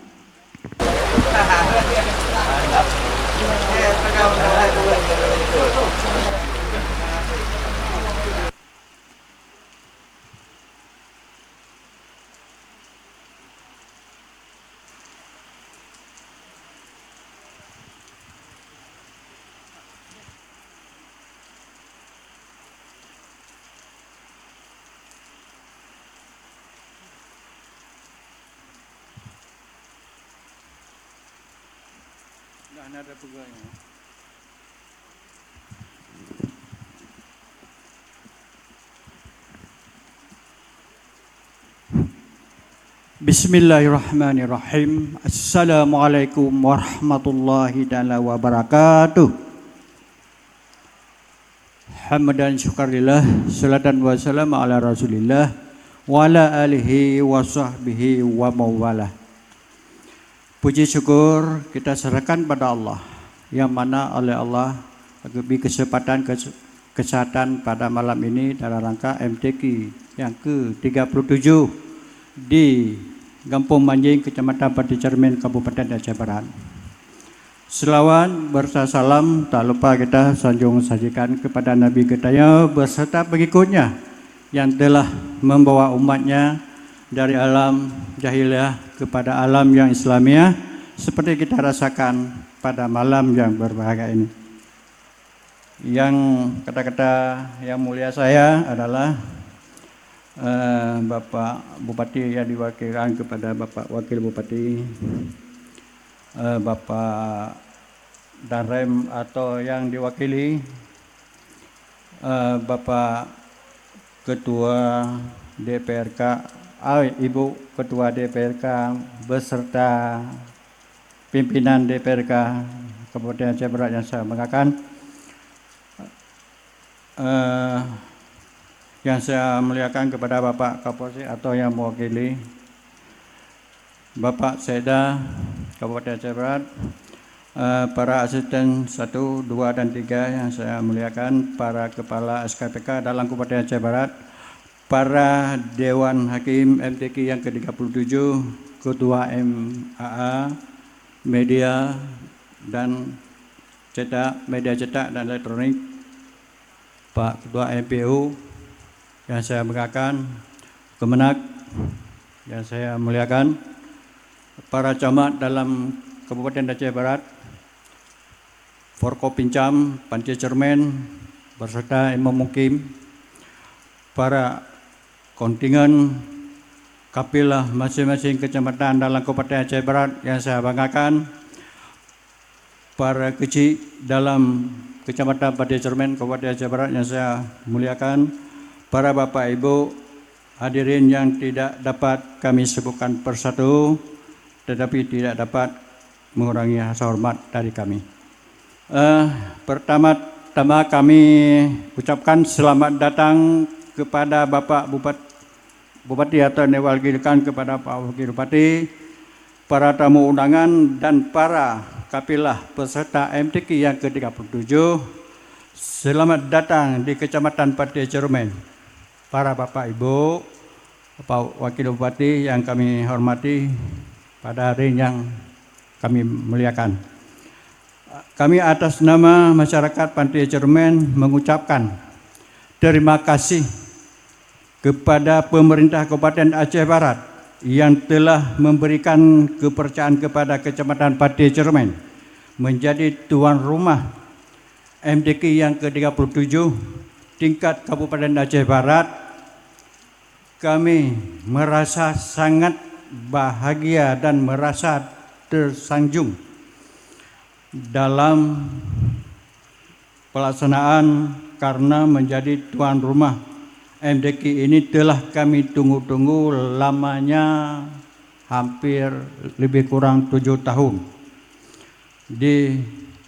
Bismillahirrahmanirrahim. Assalamualaikum warahmatullahi taala wabarakatuh. Hamdan syukurillah, salatan wa salam ala Rasulillah wa ala alihi wa sahbihi wa mawalah. Puji syukur kita serahkan pada Allah, yang mana oleh Allah beri kesempatan kesehatan pada malam ini dalam rangka MTQ yang ke-37 di Kampung Manjing, Kecamatan Pantai Cermin, Kabupaten Aceh Barat. Selawat bersalam tak lupa kita sanjung sajikan kepada Nabi kita beserta pengikutnya yang telah membawa umatnya dari alam jahiliyah kepada alam yang Islamiah, seperti kita rasakan pada malam yang berbahagia ini. Yang kata-kata yang mulia saya adalah Bapak Bupati yang diwakilkan kepada Bapak Wakil Bupati, Bapak Danrem atau yang diwakili Bapak Ketua DPRK, Ibu Ketua DPRK beserta pimpinan DPRK Kabupaten Aceh Barat yang saya banggakan, yang saya muliakan kepada Bapak Kapolsek atau yang mewakili Bapak Sekda Kabupaten Aceh Barat, para asisten 1, 2, dan 3 yang saya muliakan, para kepala SKPK dalam Kabupaten Aceh Barat, para Dewan Hakim MTQ yang ke-37, Ketua MAA, media dan media cetak dan elektronik, Pak Ketua MPU yang saya banggakan, Kemenak yang saya muliakan, para camat dalam Kabupaten Aceh Barat, Forkopincam, Panitia Cermen, beserta Imam Mukim, para kontingen kapilah masing-masing kecamatan dalam Kabupaten Aceh Barat yang saya banggakan, para kecil dalam Kecamatan Panitia Cermen Kabupaten Aceh Barat yang saya muliakan, para Bapak Ibu hadirin yang tidak dapat kami sebutkan persatu, tetapi tidak dapat mengurangi rasa hormat dari kami. Pertama-tama kami ucapkan selamat datang kepada Bapak Bupati atau diwakilkan kepada Pak Wakil Bupati, para tamu undangan dan para kapilah peserta MTQ yang ke-37. Selamat datang di Kecamatan Panitia Cermen. Para Bapak Ibu, Pak Wakil Bupati yang kami hormati pada hari yang kami muliakan. Kami atas nama masyarakat Panitia Cermen mengucapkan terima kasih kepada pemerintah Kabupaten Aceh Barat yang telah memberikan kepercayaan kepada Kecamatan Panitia Cermen menjadi tuan rumah MTQ yang ke-37 tingkat Kabupaten Aceh Barat. Kami merasa sangat bahagia dan merasa tersanjung dalam pelaksanaan karena menjadi tuan rumah MTQ ini telah kami tunggu-tunggu lamanya hampir lebih kurang 7 tahun di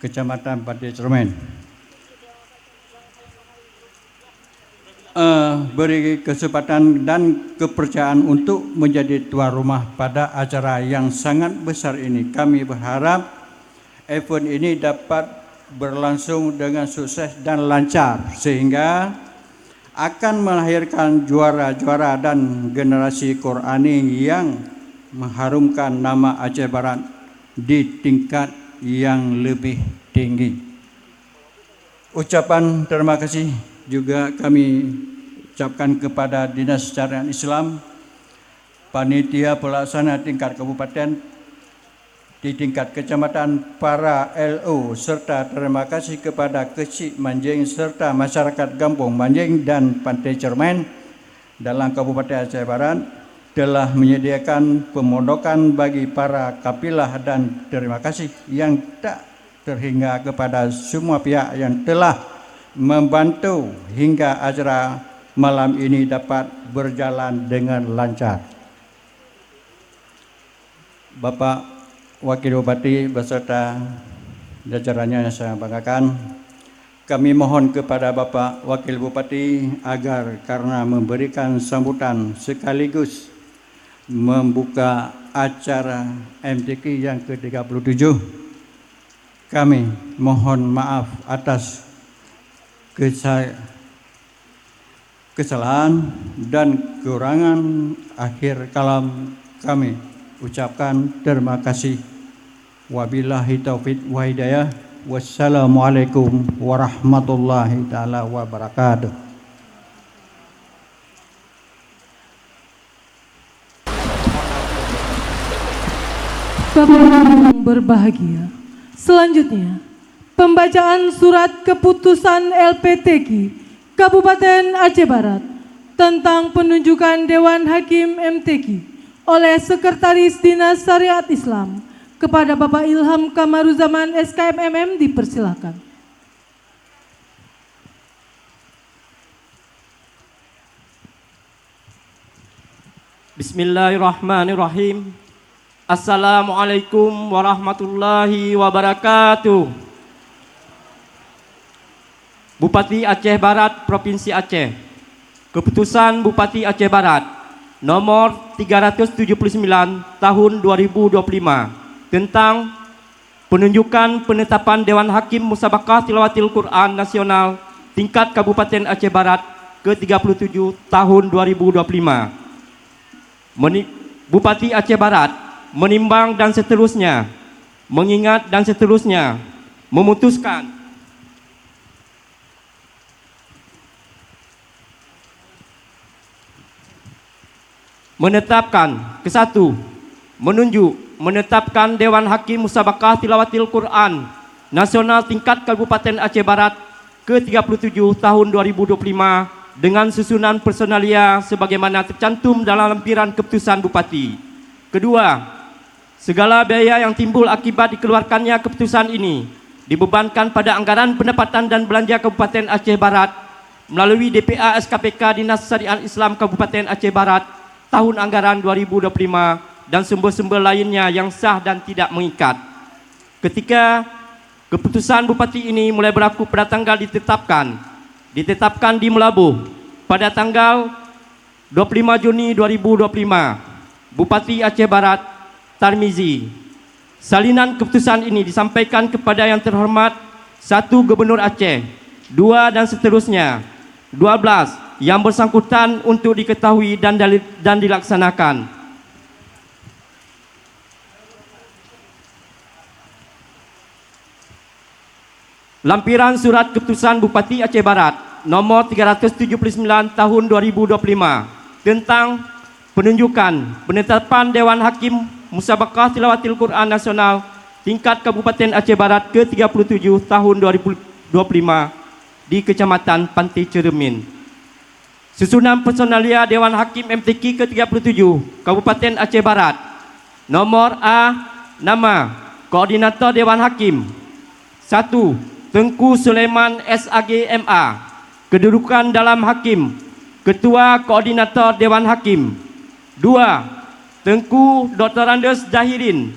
Kecamatan Panitia Cermen. Beri kesempatan dan kepercayaan untuk menjadi tuan rumah pada acara yang sangat besar ini. Kami berharap event ini dapat berlangsung dengan sukses dan lancar sehingga akan melahirkan juara-juara dan generasi Qurani yang mengharumkan nama Aceh Barat di tingkat yang lebih tinggi. Ucapan terima kasih juga kami ucapkan kepada Dinas Syariat Islam, panitia pelaksana tingkat kabupaten, di tingkat kecamatan, para LO, serta terima kasih kepada Kecik Manjing serta masyarakat Kampung Manjing dan Panitia Cermen dalam Kabupaten Aceh Barat telah menyediakan pemondokan bagi para kapilah, dan terima kasih yang tak terhingga kepada semua pihak yang telah membantu hingga acara malam ini dapat berjalan dengan lancar. Bapak Wakil Bupati beserta jajarannya yang saya banggakan, kami mohon kepada Bapak Wakil Bupati agar karena memberikan sambutan sekaligus membuka acara MTQ yang ke-37, kami mohon maaf atas kesalahan dan kekurangan. Akhir kalam kami ucapkan terima kasih. Wabillahi taufiq wa hidayah. Wassalamualaikum warahmatullahi taala wabarakatuh. Bapak yang berbahagia, selanjutnya pembacaan surat keputusan LPTQ Kabupaten Aceh Barat tentang penunjukan Dewan Hakim MTQ oleh Sekretaris Dinas Syariat Islam kepada Bapak Ilham Kamaruzaman SKMMM dipersilakan. Bismillahirrahmanirrahim. Assalamualaikum warahmatullahi wabarakatuh. Bupati Aceh Barat, Provinsi Aceh. Keputusan Bupati Aceh Barat nomor 379 tahun 2025 tentang penunjukan penetapan Dewan Hakim Musabaqah Tilawatil Quran Nasional tingkat Kabupaten Aceh Barat ke-37 tahun 2025. Bupati Aceh Barat menimbang dan seterusnya, mengingat dan seterusnya, memutuskan menetapkan ke-1, menetapkan Dewan Hakim Musabaqah Tilawatil Quran Nasional tingkat Kabupaten Aceh Barat ke-37 tahun 2025 dengan susunan personalia sebagaimana tercantum dalam lampiran keputusan Bupati. Kedua, segala biaya yang timbul akibat dikeluarkannya keputusan ini dibebankan pada anggaran pendapatan dan belanja Kabupaten Aceh Barat melalui DPA SKPK Dinas Syariah Islam Kabupaten Aceh Barat tahun anggaran 2025 dan sumber-sumber lainnya yang sah dan tidak mengikat. Ketika keputusan Bupati ini mulai berlaku pada tanggal ditetapkan di Melabuh pada tanggal 25 Juni 2025, Bupati Aceh Barat Tarmizi. Salinan keputusan ini disampaikan kepada yang terhormat 1. Gubernur Aceh, 2 dan seterusnya, 12 yang bersangkutan untuk diketahui dan dilaksanakan. Lampiran Surat Keputusan Bupati Aceh Barat nomor 379 tahun 2025 tentang penetapan Dewan Hakim Musabaqah Tilawatil Quran Nasional tingkat Kabupaten Aceh Barat ke-37 tahun 2025 di Kecamatan Pantai Cermin. Susunan personalia Dewan Hakim MTQ ke-37 Kabupaten Aceh Barat. Nomor A. Nama Koordinator Dewan Hakim 1. Tengku Sulaiman SAG MA. Kedudukan dalam Hakim Ketua Koordinator Dewan Hakim. 2. Tengku Dr. Andes Zahirin,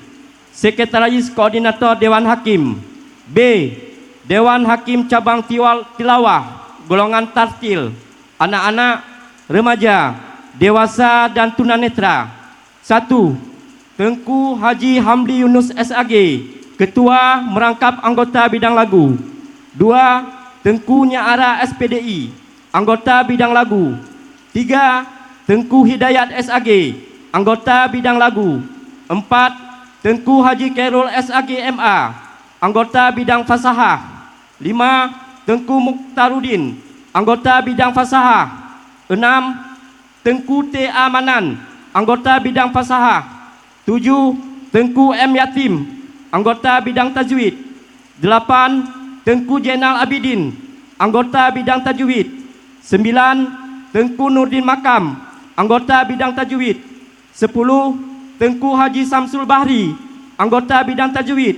Sekretaris Koordinator Dewan Hakim. B. Dewan Hakim Cabang Tilawah Golongan Tartil, anak-anak, remaja, dewasa dan tunanetra. 1. Tengku Haji Hamdi Yunus SAG, Ketua Merangkap Anggota Bidang Lagu. 2. Tengku Nyaara SPDI, Anggota Bidang Lagu. 3. Tengku Hidayat SAG, Anggota Bidang Lagu. 4. Tengku Haji Khairul SAG MA, Anggota Bidang Fasahah. 5. Tengku Mukhtarudin, Anggota Bidang Fasahah. 6. Tengku T.A. Manan, Anggota Bidang Fasahah. 7. Tengku M. Yatim, Anggota Bidang Tajwid. 8. Tengku Jenal Abidin, Anggota Bidang Tajwid. 9. Tengku Nurdin Makam, Anggota Bidang Tajwid. 10. Tengku Haji Samsul Bahri, Anggota Bidang Tajwid.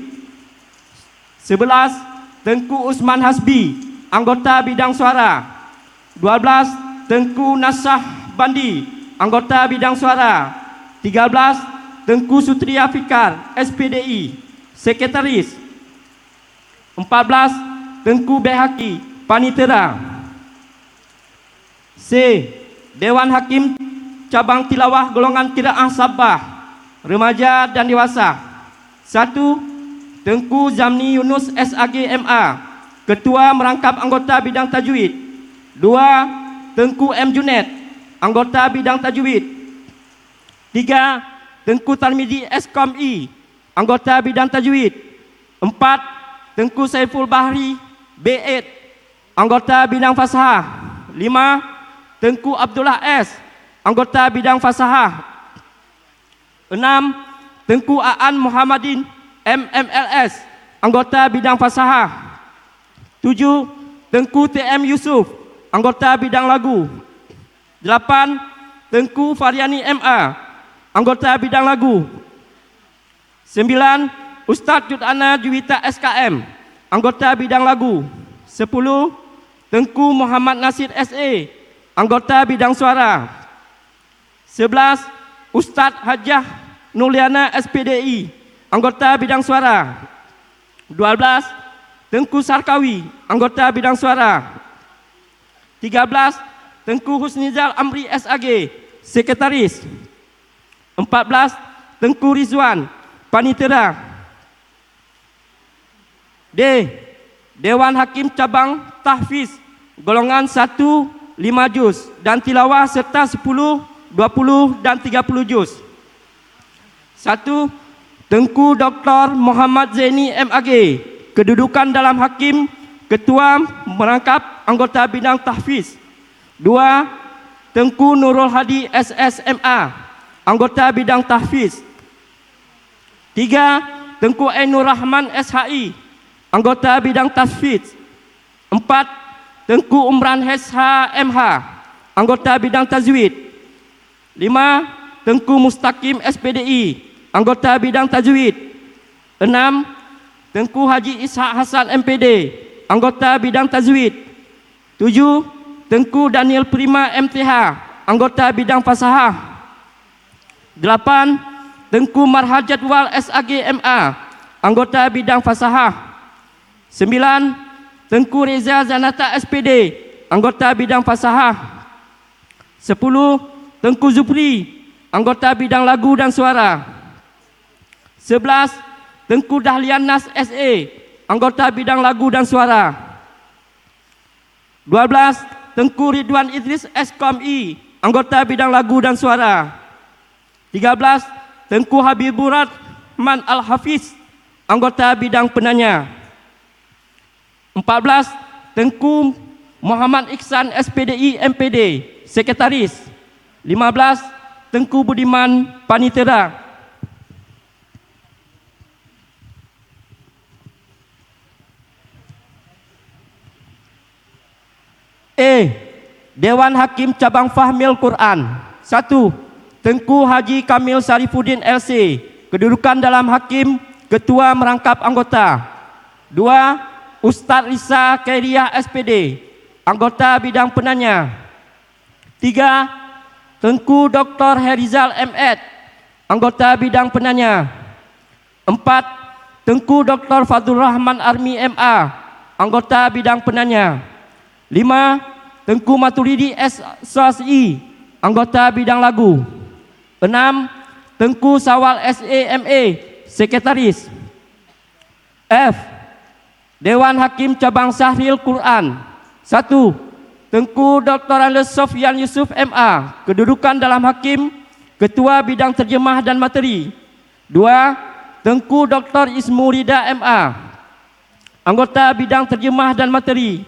11. Tengku Usman Hasbi, Anggota Bidang Suara. 12. Tengku Nasah Bandi, Anggota Bidang Suara. 13. Tengku Sutria Fikar SPDI, Sekretaris. 14. Tengku Behaki, Panitera. C. Dewan Hakim Cabang Tilawah Golongan Qiraah Sabah, remaja dan dewasa. 1. Tengku Zamni Yunus SAG MA, Ketua Merangkap Anggota Bidang Tajwid. 2. Tengku M. Junet, Anggota Bidang Tajwid. 3. Tengku Tarmizi Eskom I, Anggota Bidang Tajwid. 4. Tengku Saiful Bahri B8, Anggota Bidang Fasahah. 5. Tengku Abdullah S, Anggota Bidang Fasahah. 6. Tengku Aan Muhammadin MMLS, Anggota Bidang Fasahah. 7. Tengku TM Yusuf, Anggota Bidang Lagu. 8. Tengku Faryani MA, Anggota Bidang Lagu. 9. Ustadz Judana Juwita SKM, Anggota Bidang Lagu. 10. Tengku Muhammad Nasir SE, Anggota Bidang Suara. 11. Ustadz Hajah Nuliana SPDI, Anggota Bidang Suara. 12. Tengku Sarkawi, anggota bidang suara. 13. Tengku Husnizal Amri SAG, Sekretaris. 14. Tengku Rizwan, Panitera. D. Dewan Hakim Cabang Tahfiz, golongan 1, 5 juz dan tilawah serta 10, 20 dan 30 juz. 1. Tengku Dr. Muhammad Zaini MAG, kedudukan dalam hakim, ketua merangkap anggota bidang tahfiz. 2. Tengku Nurul Hadi SSMA, anggota bidang tahfiz. 3. Tengku Ainur Rahman SHI, anggota bidang tahfiz. 4. Tengku Umran SHMH, anggota bidang tajwid. 5. Tengku Mustaqim SPDI, anggota bidang tajwid. 6. Tengku Haji Ishak Hasan MPD, anggota bidang tajwid. 7. Tengku Daniel Prima MTH, anggota bidang fasahah. 8. Tengku Marhajat Wal SAG MA, anggota bidang fasahah. 9. Tengku Reza Zanata SPD, anggota bidang fasahah. 10. Tengku Zupri, anggota bidang lagu dan suara. 11. Tengku Dahlian Nas SE, anggota bidang lagu dan suara. 12. Tengku Ridwan Idris SKMI, anggota bidang lagu dan suara. 13. Tengku Habibur Rahman Al-Hafiz, anggota bidang penanya. 14. Tengku Muhammad Iksan SPDI MPD, Sekretaris. 15. Tengku Budiman Panitera. Dewan Hakim Cabang Fahmil Quran. 1. Tengku Haji Kamil Sarifuddin LC, kedudukan dalam hakim, ketua merangkap anggota. 2. Ustadz Risa Khairiah SPD, anggota bidang penanya. 3. Tengku Dr. Herizal M.Ed, anggota bidang penanya. 4. Tengku Dr. Fadlur Rahman Armi MA, anggota bidang penanya. 5. Tengku Maturidi SSI, anggota bidang lagu. 6. Tengku Sawal SEME, Sekretaris. F. Dewan Hakim Cabang Sahril Quran. 1. Tengku Dr. Andes Sofyan Yusuf MA, kedudukan dalam hakim, ketua bidang terjemah dan materi. 2. Tengku Dr. Ismu Rida MA, anggota bidang terjemah dan materi.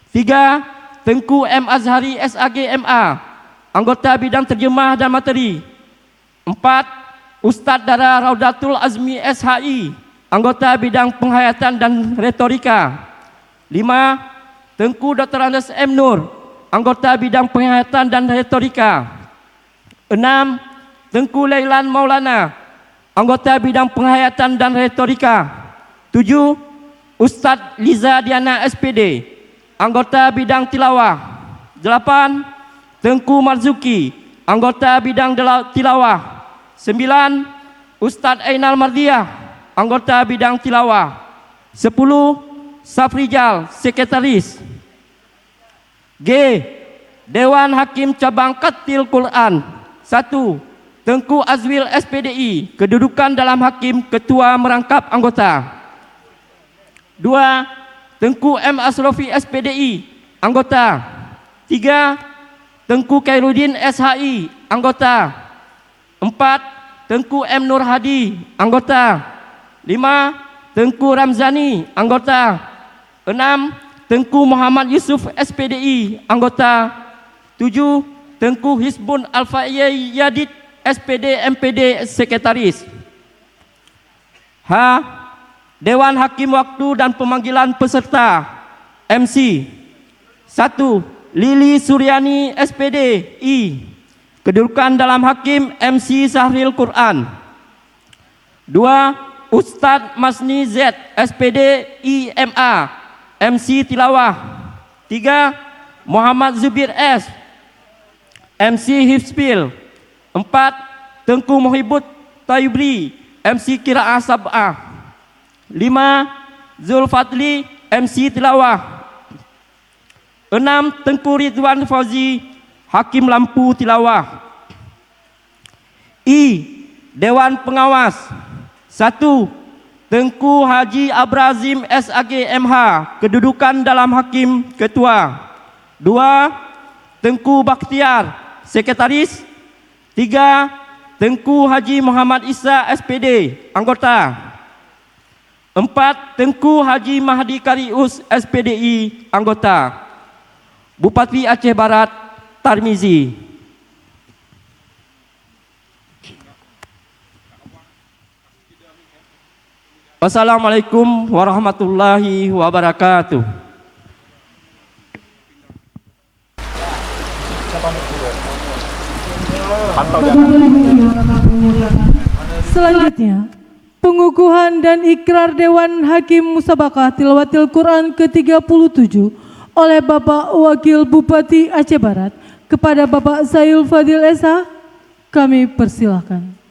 3. Tengku M. Azhari SAG MA, anggota bidang terjemah dan materi. 4. Ustadz Dara Raudatul Azmi SHI, anggota bidang penghayatan dan retorika. 5. Tengku Dr. Andes M. Nur, anggota bidang penghayatan dan retorika. 6. Tengku Lailan Maulana, anggota bidang penghayatan dan retorika. 7. Ustadz Liza Diana SPD, anggota bidang tilawah. 8. Tengku Marzuki, anggota bidang tilawah. 9. Ustadz Ainal Mardiah, anggota bidang tilawah. 10. Safrijal, Sekretaris. G. Dewan Hakim Cabang Katil Quran. 1. Tengku Azwil SPDI, kedudukan dalam hakim, ketua merangkap anggota. 2. Tengku M. Asrofi SPDI, anggota. 3. Tengku Khairuddin SHI, anggota. 4. Tengku M. Nur Hadi, anggota. 5. Tengku Ramzani, anggota. 6. Tengku Muhammad Yusuf SPDI, anggota. 7. Tengku Hizbun Al-Fayyadid SPD MPD, Sekretaris. H. Dewan Hakim Waktu dan Pemanggilan Peserta. MC. 1. Lili Suryani SPD I, kedudukan dalam hakim, MC Sahril Quran. 2. Ustadz Masni Z SPD IMA, MC Tilawah. 3. Muhammad Zubir S, MC Hifzpil. 4. Tengku Muhibut Taibri, MC Qiraah Sab'ah. 5. Zulfadli MC tilawah. 6. Tengku Ridwan Fauzi, Hakim Lampu tilawah. I. Dewan Pengawas. 1. Tengku Haji Abrazim SAG MH, kedudukan dalam Hakim Ketua. 2. Tengku Bakhtiar, Sekretaris. 3. Tengku Haji Muhammad Isa SPD, anggota. 4. Tengku Haji Mahdi Karius SPDI, anggota. Bupati Aceh Barat Tarmizi. Wassalamualaikum warahmatullahi wabarakatuh. Selanjutnya, pengukuhan dan ikrar Dewan Hakim Musabakah Tilawatil Quran ke-37 oleh Bapak Wakil Bupati Aceh Barat kepada Bapak Zayul Fadil Esa, kami persilahkan.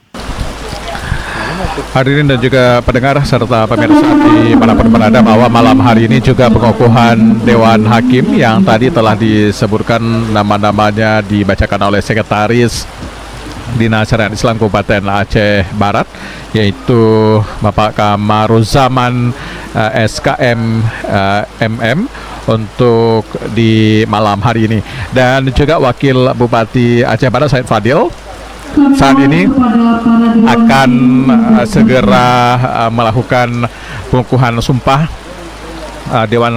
Hadirin dan juga pendengar serta pemirsa dimanapun berada, bahwa malam hari ini juga pengukuhan Dewan Hakim yang tadi telah disebutkan nama-namanya dibacakan oleh Sekretaris Dinas Syariat Islam Kabupaten Aceh Barat, yaitu Bapak Kamaruzaman SKM MM untuk di malam hari ini, dan juga Wakil Bupati Aceh Barat Said Fadil saat ini akan segera melakukan pengukuhan sumpah Dewan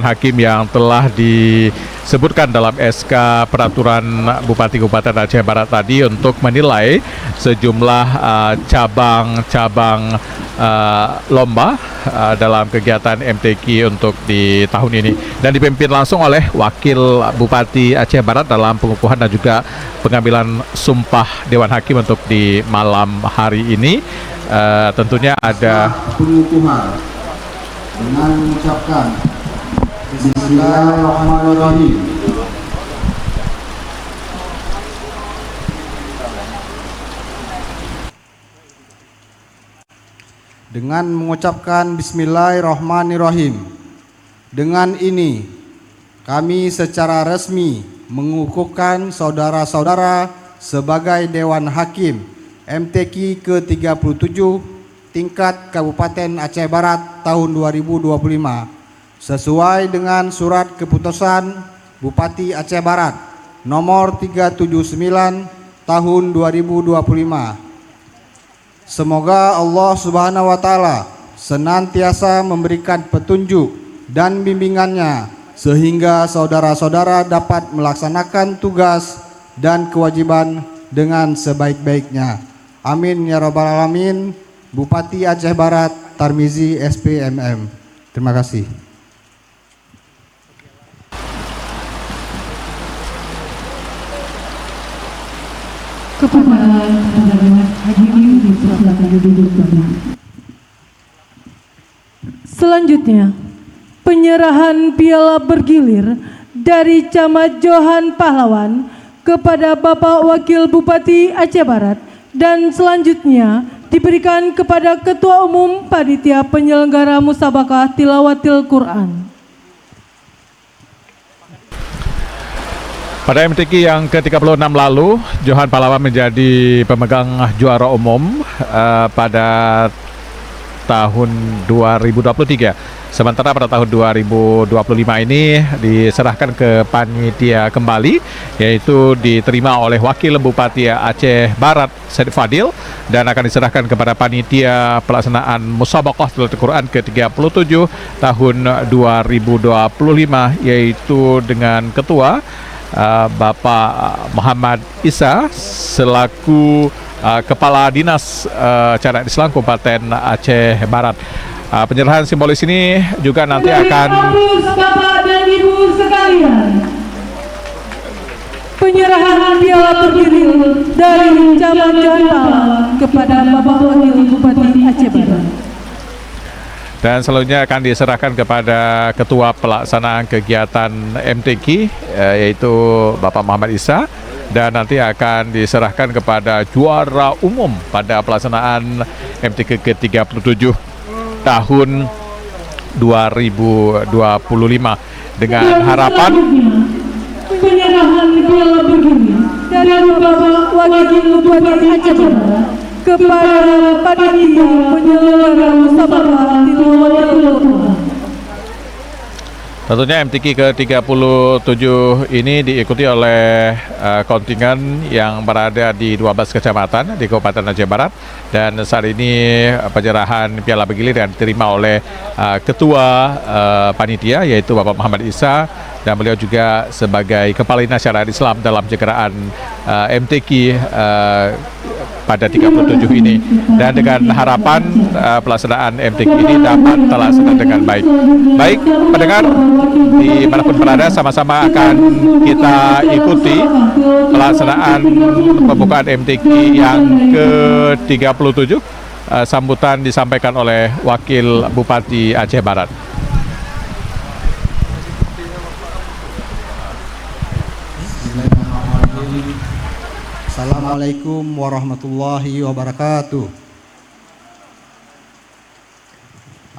Hakim yang telah disebutkan dalam SK Peraturan Bupati Kabupaten Aceh Barat tadi untuk menilai sejumlah cabang-cabang lomba dalam kegiatan MTQ untuk di tahun ini, dan dipimpin langsung oleh Wakil Bupati Aceh Barat dalam pengukuhan dan juga pengambilan sumpah Dewan Hakim untuk di malam hari ini. Tentunya ada pengukuhan dengan mengucapkan Bismillahirrahmanirrahim. Dengan mengucapkan Bismillahirrahmanirrahim. Dengan ini kami secara resmi mengukuhkan saudara-saudara sebagai Dewan Hakim MTQ ke-37 tingkat Kabupaten Aceh Barat tahun 2025 sesuai dengan surat keputusan Bupati Aceh Barat nomor 379 tahun 2025. Semoga Allah Subhanahu wa Ta'ala senantiasa memberikan petunjuk dan bimbingannya sehingga saudara-saudara dapat melaksanakan tugas dan kewajiban dengan sebaik-baiknya. Amin ya rabbal alamin. Bupati Aceh Barat Tarmizi SPMM. Terima kasih. Kepada hadirin dipersilakan duduk kembali. Selanjutnya, penyerahan piala bergilir dari Camat Johan Pahlawan kepada Bapak Wakil Bupati Aceh Barat, dan selanjutnya diberikan kepada Ketua Umum Panitia Penyelenggara Musabakah Tilawatil Quran. Pada MTQ yang ke-36 lalu, Johan Pahlawan menjadi pemegang juara umum pada tahun 2023. Sementara pada tahun 2025 ini diserahkan ke panitia kembali, yaitu diterima oleh Wakil Bupati Aceh Barat Said Fadil, dan akan diserahkan kepada panitia pelaksanaan Musabaqah Tilawatil Quran ke-37 tahun 2025, yaitu dengan ketua Bapak Muhammad Isa selaku Kepala Dinas Syariat Islam Kabupaten Aceh Barat. Penyerahan simbolis ini juga nanti akan Bapak dan Ibu sekalian, penyerahan piala bergilir dari Camat Johan Pahlawan kepada Bapak Wakil Bupati Aceh Barat. dan selanjutnya akan diserahkan kepada Ketua Pelaksanaan Kegiatan MTQ yaitu Bapak Muhammad Isa, dan nanti akan diserahkan kepada juara umum pada pelaksanaan MTQ ke-37 tahun 2025 dengan harapan penyerahan piala berguna dari Bapak Wakil Bupati Aceh Barat kepada panitia penyelenggara musabaqah tilawatil Quran. tentunya MTQ ke-37 ini diikuti oleh kontingen yang berada di 12 kecamatan di Kabupaten Aceh Barat, dan saat ini penyerahan piala bergilir yang diterima oleh ketua panitia yaitu Bapak Muhammad Isa, dan beliau juga sebagai kepala dinas syariat Islam dalam penyelenggaraan MTQ pada 37 ini, dan dengan harapan pelaksanaan MTQ ini dapat terlaksana dengan baik. Baik pendengar dimanapun berada, sama-sama akan kita ikuti pelaksanaan pembukaan MTQ yang ke-37. Sambutan disampaikan oleh Wakil Bupati Aceh Barat. Assalamualaikum warahmatullahi wabarakatuh.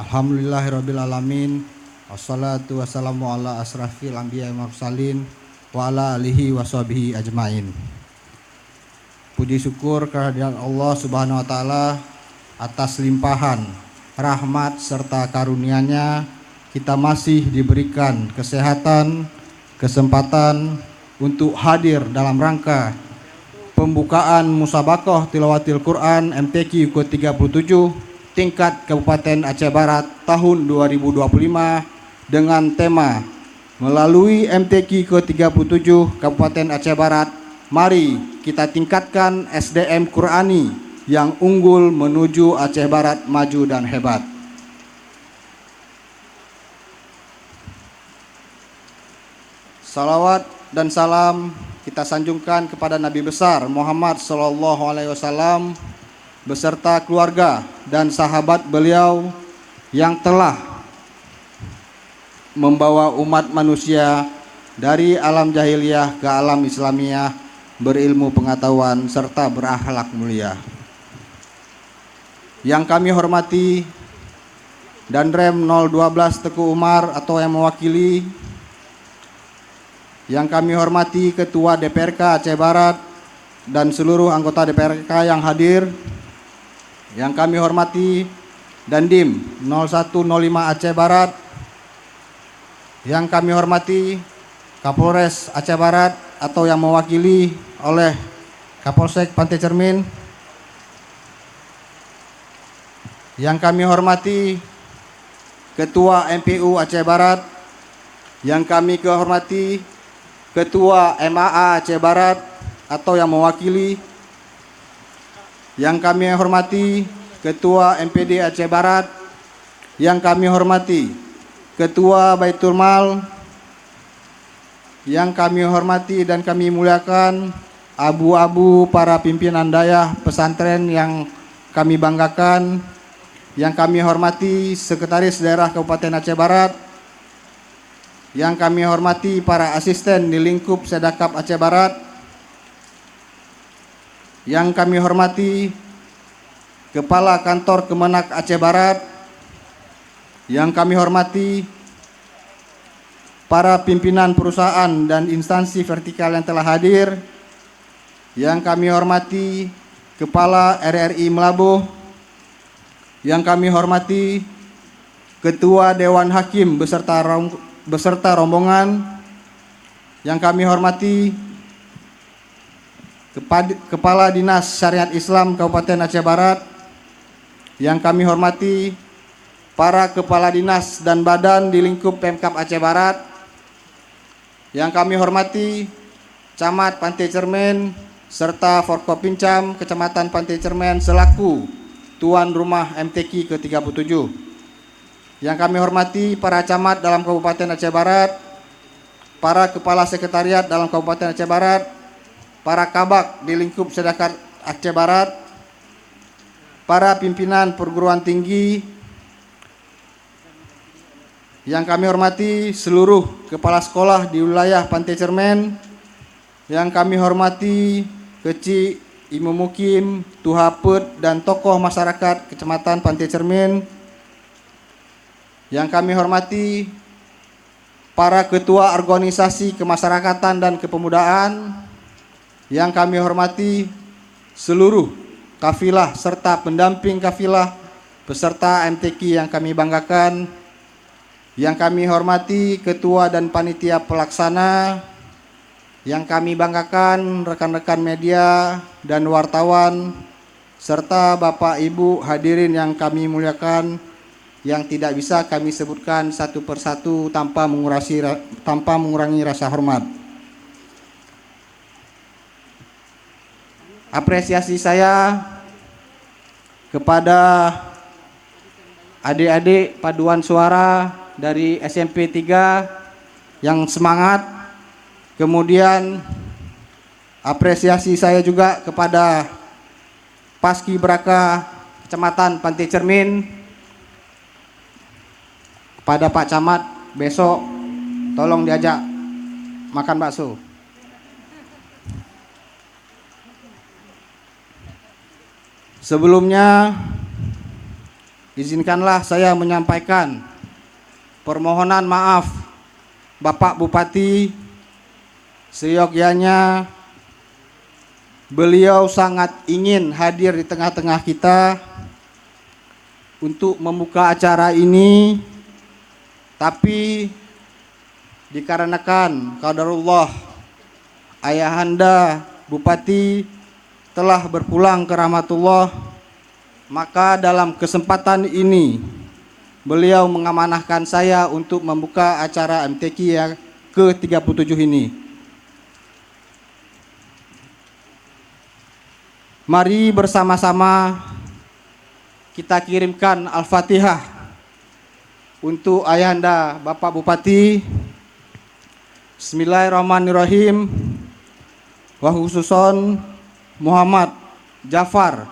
Alhamdulillahirabbil alamin. Wassalatu wassalamu ala asrafil anbiya'i wal mursalin wa ala alihi washabihi ajmain. Puji syukur kehadirat Allah Subhanahu wa taala atas limpahan rahmat serta karunia-Nya, kita masih diberikan kesehatan, kesempatan untuk hadir dalam rangka pembukaan musabaqah tilawatil Quran MTQ ke-37 tingkat Kabupaten Aceh Barat tahun 2025 dengan tema melalui MTQ ke-37 Kabupaten Aceh Barat, mari kita tingkatkan SDM Qurani yang unggul menuju Aceh Barat maju dan hebat. Salawat dan salam kita sanjungkan kepada Nabi besar Muhammad SAW beserta keluarga dan sahabat beliau yang telah membawa umat manusia dari alam jahiliyah ke alam Islamiyah, berilmu pengetahuan serta berakhlak mulia. Yang kami hormati Danrem 012 Teguh Umar atau yang mewakili, yang kami hormati Ketua DPRK Aceh Barat dan seluruh anggota DPRK yang hadir, yang kami hormati Dandim 0105 Aceh Barat, yang kami hormati Kapolres Aceh Barat atau yang mewakili oleh Kapolsek Pantai Cermin, yang kami hormati Ketua MPU Aceh Barat, yang kami hormati Ketua MAA Aceh Barat atau yang mewakili, yang kami hormati Ketua MPD Aceh Barat, yang kami hormati Ketua Baitul Mal, yang kami hormati dan kami muliakan abu-abu para pimpinan dayah pesantren yang kami banggakan, yang kami hormati Sekretaris Daerah Kabupaten Aceh Barat, yang kami hormati para asisten di lingkup Sedakap Aceh Barat, yang kami hormati Kepala Kantor Kemenak Aceh Barat, yang kami hormati para pimpinan perusahaan dan instansi vertikal yang telah hadir, yang kami hormati Kepala RRI Melabuh, yang kami hormati Ketua Dewan Hakim beserta rombongan, yang kami hormati Kepala Dinas Syariat Islam Kabupaten Aceh Barat, yang kami hormati para kepala dinas dan badan di lingkup Pemkab Aceh Barat, yang kami hormati Camat Pantai Cermin serta Forkopincam Kecamatan Pantai Cermin selaku tuan rumah MTQ ke-37, yang kami hormati para camat dalam Kabupaten Aceh Barat, para kepala sekretariat dalam Kabupaten Aceh Barat, para kabak di lingkup Sedakap Aceh Barat, para pimpinan perguruan tinggi, yang kami hormati seluruh kepala sekolah di wilayah Pantai Cermin, yang kami hormati Kecik, Imam Mukim, Tuhapet dan tokoh masyarakat Kecamatan Pantai Cermin, Yang kami hormati para ketua organisasi kemasyarakatan dan kepemudaan, yang kami hormati seluruh kafilah serta pendamping kafilah peserta MTQ yang kami banggakan, yang kami hormati ketua dan panitia pelaksana, yang kami banggakan rekan-rekan media dan wartawan, serta Bapak Ibu hadirin yang kami muliakan, yang tidak bisa kami sebutkan satu persatu tanpa mengurangi rasa hormat. Apresiasi saya kepada adik-adik paduan suara dari SMP 3 yang semangat. Kemudian apresiasi saya juga kepada Paskibraka Kecamatan Pantai Cermin, kepada Pak Camat, besok tolong diajak makan bakso. Sebelumnya, izinkanlah saya menyampaikan permohonan maaf Bapak Bupati. Seyogyanya beliau sangat ingin hadir di tengah-tengah kita untuk membuka acara ini, tapi dikarenakan qadarullah ayahanda Bupati telah berpulang ke rahmatullah, maka dalam kesempatan ini beliau mengamanahkan saya untuk membuka acara MTQ yang ke-37 ini. Mari bersama-sama kita kirimkan Al-Fatihah untuk ayahanda Bapak Bupati. Bismillahirrahmanirrahim. Wa khususon Muhammad Jafar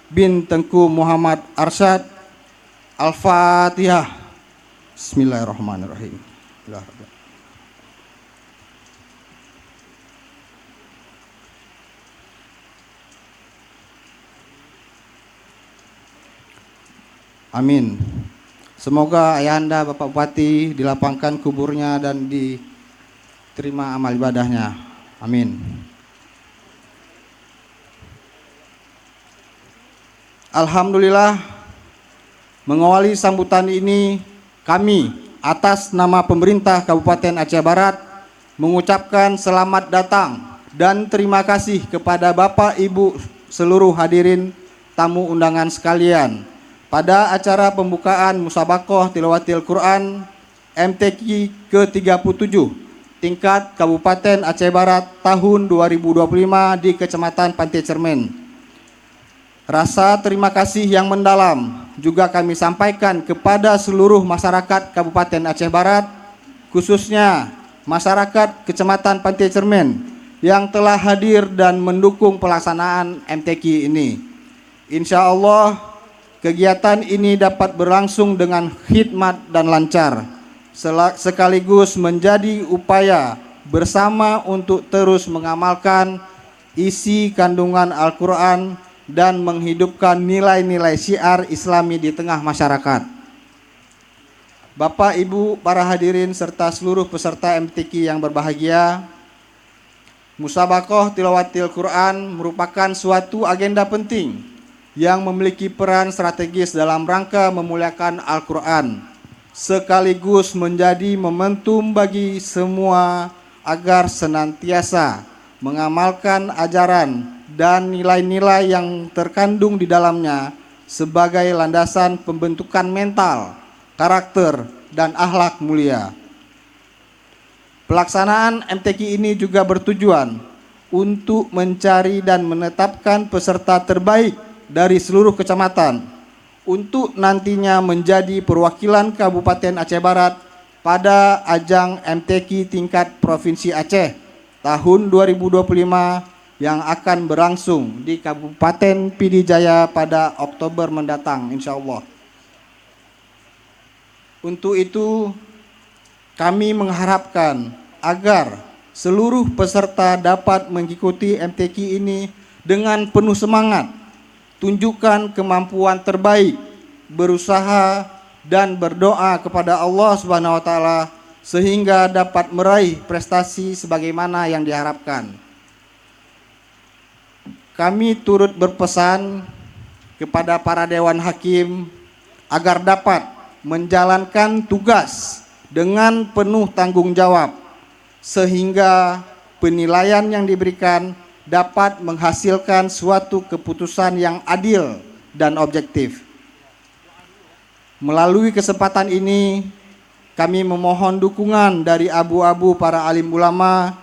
bin Tengku Muhammad Arsyad. Al-Fatihah. Bismillahirrahmanirrahim. Amin. Semoga ayahanda Bapak Bupati dilapangkan kuburnya dan diterima amal ibadahnya. Amin. Alhamdulillah, mengawali sambutan ini kami atas nama pemerintah Kabupaten Aceh Barat mengucapkan selamat datang dan terima kasih kepada Bapak Ibu seluruh hadirin tamu undangan sekalian pada acara pembukaan Musabaqah Tilawatil Quran MTQ ke-37 tingkat Kabupaten Aceh Barat tahun 2025 di Kecamatan Pantai Cermin. Rasa terima kasih yang mendalam juga kami sampaikan kepada seluruh masyarakat Kabupaten Aceh Barat, khususnya masyarakat Kecamatan Pantai Cermin yang telah hadir dan mendukung pelaksanaan MTQ ini. Insya Allah kegiatan ini dapat berlangsung dengan khidmat dan lancar, sekaligus menjadi upaya bersama untuk terus mengamalkan isi kandungan Al-Quran dan menghidupkan nilai-nilai syiar Islami di tengah masyarakat. Bapak, Ibu, para hadirin serta seluruh peserta MTQ yang berbahagia, Musabaqah Tilawatil Quran merupakan suatu agenda penting yang memiliki peran strategis dalam rangka memuliakan Al-Quran, sekaligus menjadi momentum bagi semua agar senantiasa mengamalkan ajaran dan nilai-nilai yang terkandung di dalamnya sebagai landasan pembentukan mental, karakter, dan akhlak mulia. Pelaksanaan MTQ ini juga bertujuan untuk mencari dan menetapkan peserta terbaik dari seluruh kecamatan untuk nantinya menjadi perwakilan Kabupaten Aceh Barat pada ajang MTQ tingkat Provinsi Aceh tahun 2025 yang akan berlangsung di Kabupaten Pidijaya pada Oktober mendatang, insya Allah. Untuk itu, kami mengharapkan agar seluruh peserta dapat mengikuti MTQ ini dengan penuh semangat, tunjukkan kemampuan terbaik, berusaha dan berdoa kepada Allah Subhanahu wa taala sehingga dapat meraih prestasi sebagaimana yang diharapkan. Kami turut berpesan kepada para dewan hakim agar dapat menjalankan tugas dengan penuh tanggung jawab sehingga penilaian yang diberikan dapat menghasilkan suatu keputusan yang adil dan objektif. Melalui kesempatan ini, kami memohon dukungan dari abu-abu para alim ulama,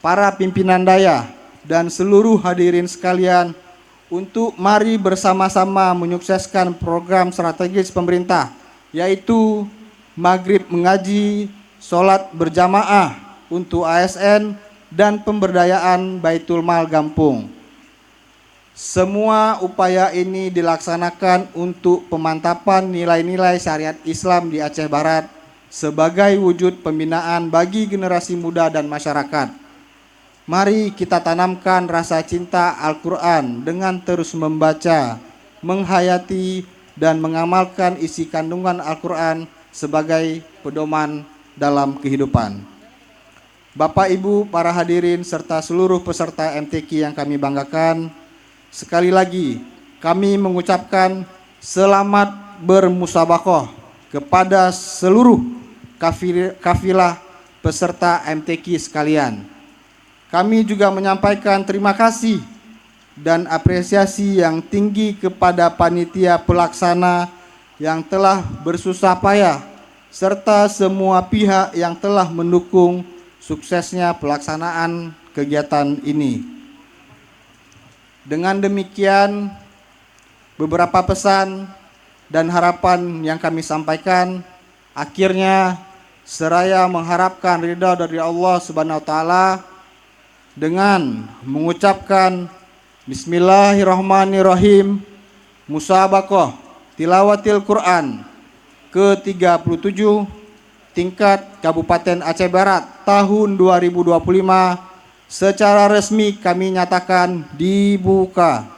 para pimpinan daya, dan seluruh hadirin sekalian untuk mari bersama-sama menyukseskan program strategis pemerintah, yaitu maghrib mengaji, sholat berjamaah untuk ASN, dan pemberdayaan Baitul Mal Gampung. Semua upaya ini dilaksanakan untuk pemantapan nilai-nilai syariat Islam di Aceh Barat sebagai wujud pembinaan bagi generasi muda dan masyarakat. Mari kita tanamkan rasa cinta Al-Quran dengan terus membaca, menghayati, dan mengamalkan isi kandungan Al-Quran sebagai pedoman dalam kehidupan. Bapak, Ibu, para hadirin, serta seluruh peserta MTQ yang kami banggakan, sekali lagi kami mengucapkan selamat bermusabaqah kepada seluruh kafilah peserta MTQ sekalian. Kami juga menyampaikan terima kasih dan apresiasi yang tinggi kepada panitia pelaksana yang telah bersusah payah serta semua pihak yang telah mendukung suksesnya pelaksanaan kegiatan ini. Dengan demikian, beberapa pesan dan harapan yang kami sampaikan, akhirnya seraya mengharapkan ridha dari Allah Subhanahu wa taala dengan mengucapkan Bismillahirrahmanirrahim, Musabaqah Tilawatil Quran ke-37 tingkat Kabupaten Aceh Barat tahun 2025 secara resmi kami nyatakan dibuka.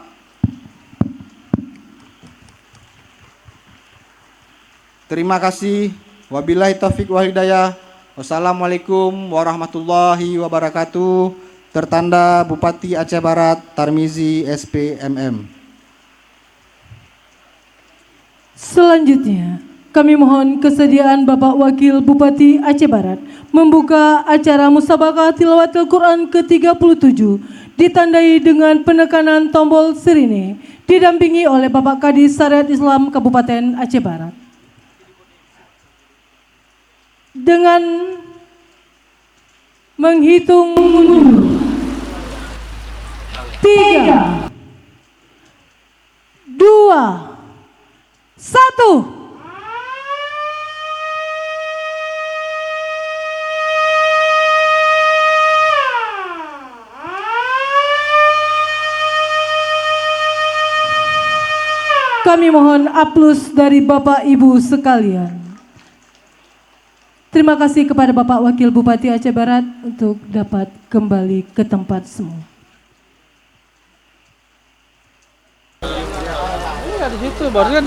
Terima kasih. Wabillahi taufiq wal hidayah. Wassalamualaikum warahmatullahi wabarakatuh. Tertanda Bupati Aceh Barat Tarmizi SPMM. Selanjutnya, kami mohon kesediaan Bapak Wakil Bupati Aceh Barat membuka acara Musabaqah Tilawatil Quran ke-37 ditandai dengan penekanan tombol sirine didampingi oleh Bapak Kadis Syariat Islam Kabupaten Aceh Barat. Dengan menghitung mundur 3, 2, 1. Kami mohon aplaus dari Bapak Ibu sekalian. Terima kasih kepada Bapak Wakil Bupati Aceh Barat untuk dapat kembali ke tempat semua. Di situ baru kan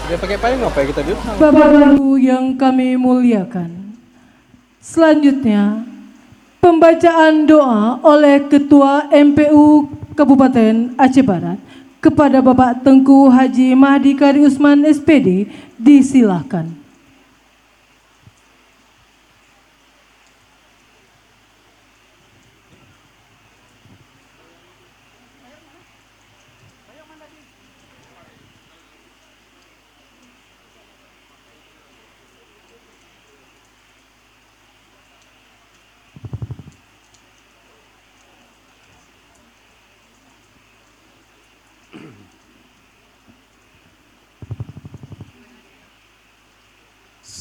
dia pakai payung apa ya kita duduk. Bapak Ibu yang kami muliakan, selanjutnya pembacaan doa oleh Ketua MPU Kabupaten Aceh Barat kepada Bapak Tengku Haji Mahdi Kari Usman SPD disilahkan.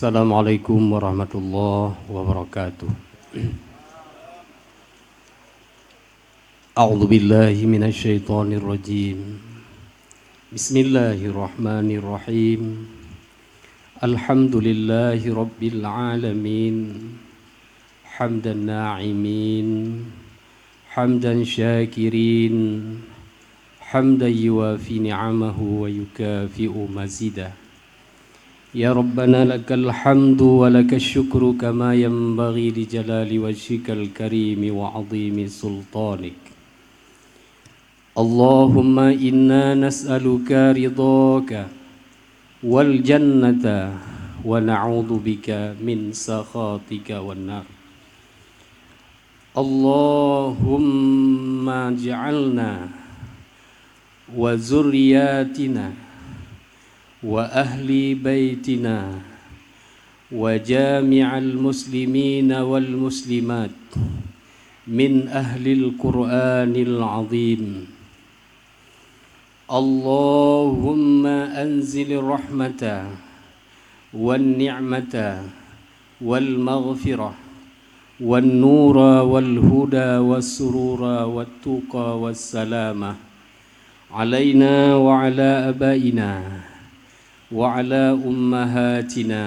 Assalamualaikum warahmatullahi wabarakatuh. A'udzu billahi minasy syaithanir rajim. Bismillahirrahmanirrahim. Alhamdulillahi rabbil alamin. Hamdan na'imin, hamdan syakirin, حمدا يوافي نعمه ويكافئ مزيدا يا ربنا لك الحمد ولك الشكر كما ينبغي لجلال وجهك الكريم وعظيم سلطانك اللهم إنا نسألك رضاك والجنة ونعوذ بك من سخطك والنار اللهم اجعلنا وذرياتنا وأهل بيتنا وجامع المسلمين والمسلمات من أهل القرآن العظيم اللهم أنزل الرحمة والنعمة والمغفرة والنور والهدى والسرور والتقى والسلامة علينا وعلى آبائنا وعلى أمهاتنا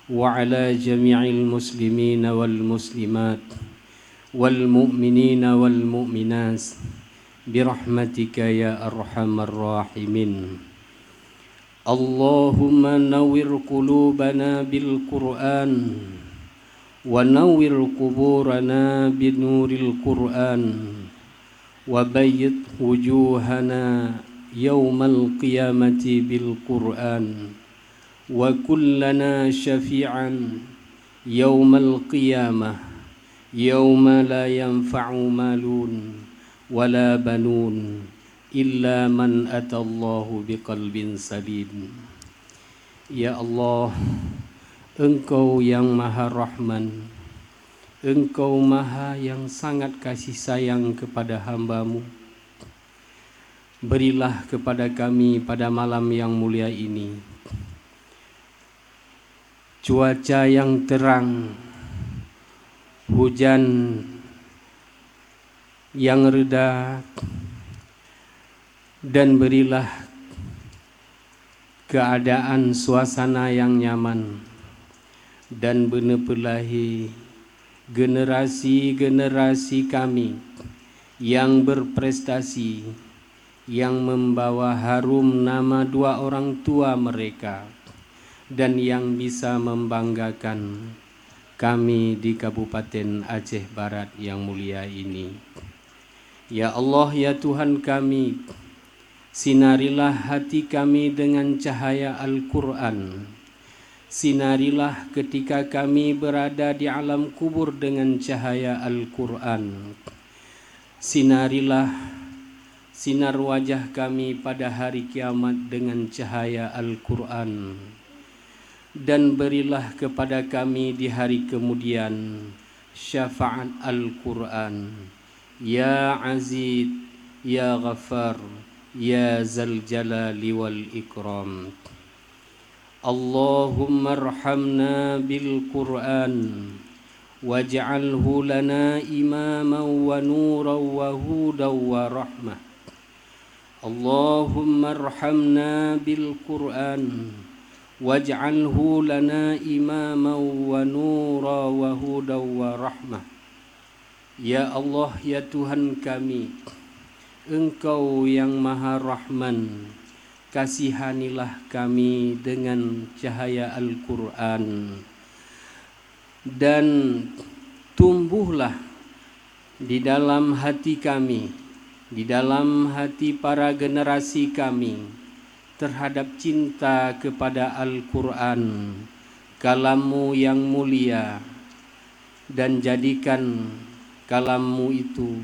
وعلى جميع المسلمين والمسلمات والمؤمنين والمؤمنات برحمتك يا أرحم الراحمين اللهم نور قلوبنا بالقرآن ونور قبورنا بنور القرآن وبيض وجوهنا يوم القيامة بالقرآن وكلنا شفيعا يوم القيامة يوم لا ينفع مال ولا بنون إلا من أتى الله بقلب سليم يا الله Engkau yang maha rahman, Engkau maha yang sangat kasih sayang kepada hamba-Mu. Berilah kepada kami pada malam yang mulia ini cuaca yang terang, hujan yang reda, dan berilah keadaan suasana yang nyaman dan benepelahi generasi-generasi kami yang berprestasi, yang membawa harum nama dua orang tua mereka dan yang bisa membanggakan kami di Kabupaten Aceh Barat yang mulia ini. Ya Allah, ya Tuhan kami, sinarilah hati kami dengan cahaya Al-Quran. Sinarilah ketika kami berada di alam kubur dengan cahaya Al-Quran. Sinarilah sinar wajah kami pada hari kiamat dengan cahaya Al-Quran. Dan berilah kepada kami di hari kemudian syafaat Al-Quran. Ya Aziz, Ya Ghaffar, Ya Zal Jalali wal Ikram. Allahumma arhamna bil Qur'an waj'alhu lana imaman wa nuran wa hudan wa rahmah. Allahumma arhamna bil Qur'an waj'alhu lana imaman wa nuran wa hudan wa rahmah. Ya Allah, ya Tuhan kami, Engkau yang Maha Rahman, kasihanilah kami dengan cahaya Al-Quran dan tumbuhlah di dalam hati kami, di dalam hati para generasi kami terhadap cinta kepada Al-Quran, kalam-Mu yang mulia, dan jadikan kalam-Mu itu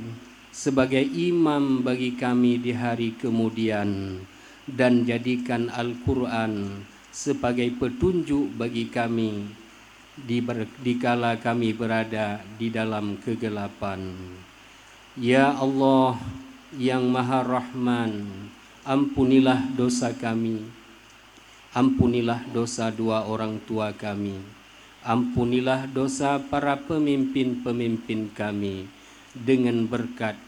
sebagai imam bagi kami di hari kemudian, dan jadikan Al-Quran sebagai petunjuk bagi kami di kala kami berada di dalam kegelapan. Ya Allah yang Maha Rahman, ampunilah dosa kami, ampunilah dosa dua orang tua kami, ampunilah dosa para pemimpin-pemimpin kami dengan berkat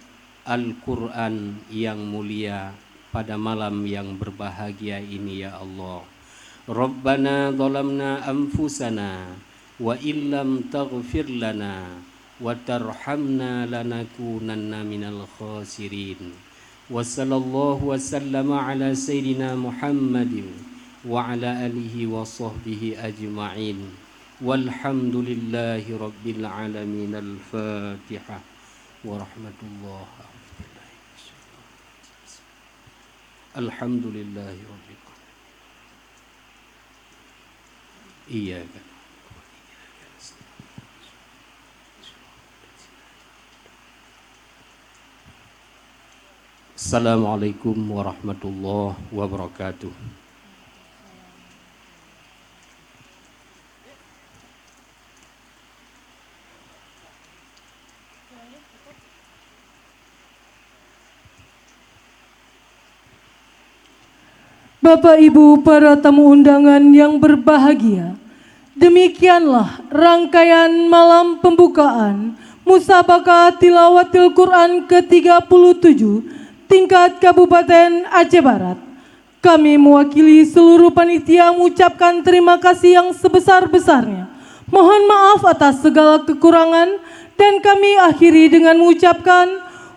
Al-Quran yang mulia pada malam yang berbahagia ini ya Allah. Rabbana zalamna anfusana wa illam taghfir lana wa tarhamna lanakunanna minal khasirin. وصلى الله وسلم على سيدنا محمد وعلى آله وصحبه أجمعين والحمد لله رب العالمين. الفاتحة ورحمة الله. الحمد لله رب العالمين. إياك. Assalamualaikum warahmatullahi wabarakatuh. Bapak Ibu para tamu undangan yang berbahagia, demikianlah rangkaian malam pembukaan Musabaqah Tilawatil Quran ke-37 tingkat Kabupaten Aceh Barat. Kami mewakili seluruh panitia mengucapkan terima kasih yang sebesar-besarnya. Mohon maaf atas segala kekurangan dan kami akhiri dengan mengucapkan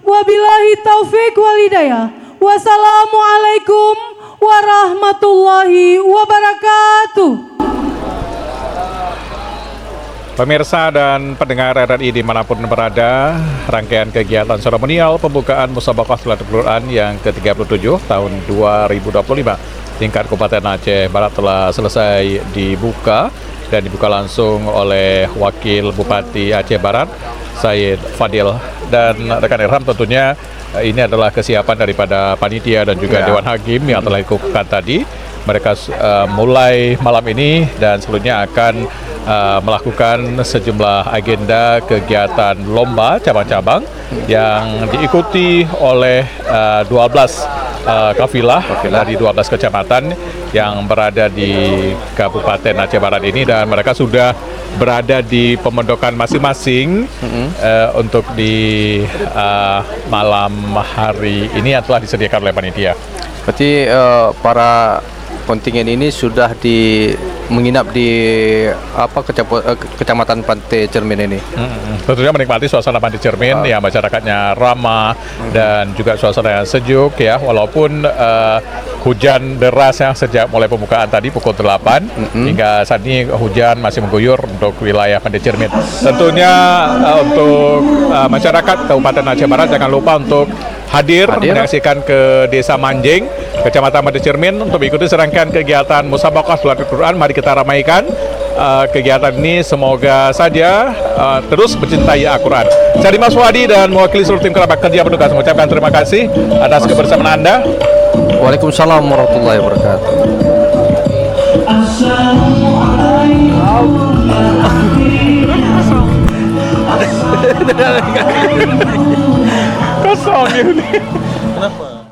wabillahi taufik wal hidayah. Wassalamualaikum warahmatullahi wabarakatuh. Pemirsa dan pendengar RRI dimanapun berada, rangkaian kegiatan seremonial pembukaan Musabaqah Tilawatil Quran yang ke-37 tahun 2025 tingkat Kabupaten Aceh Barat telah selesai dibuka dan dibuka langsung oleh Wakil Bupati Aceh Barat, Said Fadil, dan rekan Irham. Tentunya ini adalah kesiapan daripada panitia dan juga Dewan Hakim yang telah dikukuhkan tadi. Mereka mulai malam ini dan sebelumnya akan melakukan sejumlah agenda kegiatan lomba cabang-cabang yang diikuti oleh 12 kafilah dari 12 kecamatan yang berada di Kabupaten Aceh Barat ini, dan mereka sudah berada di pemondokan masing-masing untuk di malam hari ini yang telah disediakan oleh panitia. Berarti para kontingen ini sudah menginap di kecamatan Pantai Cermin ini. Tentunya menikmati suasana Pantai Cermin yang masyarakatnya ramah dan juga suasana yang sejuk ya, walaupun hujan deras ya sejak mulai pembukaan tadi pukul 8 hingga saat ini hujan masih mengguyur untuk wilayah Pantai Cermin. Tentunya untuk masyarakat Kabupaten Aceh Barat jangan lupa untuk hadir menyaksikan ke Desa Manjing, Kecamatan Pantai Cermin untuk mengikuti serangkaian kegiatan Musabaqah Tilawatil Quran. Mari kita ramaikan kegiatan ini, semoga saja terus mencintai Al-Quran. Saya Dimas Wadi dan mewakili seluruh tim kerabat kerja petugas mengucapkan terima kasih atas kebersamaan Anda. Waalaikumsalam warahmatullahi wabarakatuh. Kosong ini. Kenapa?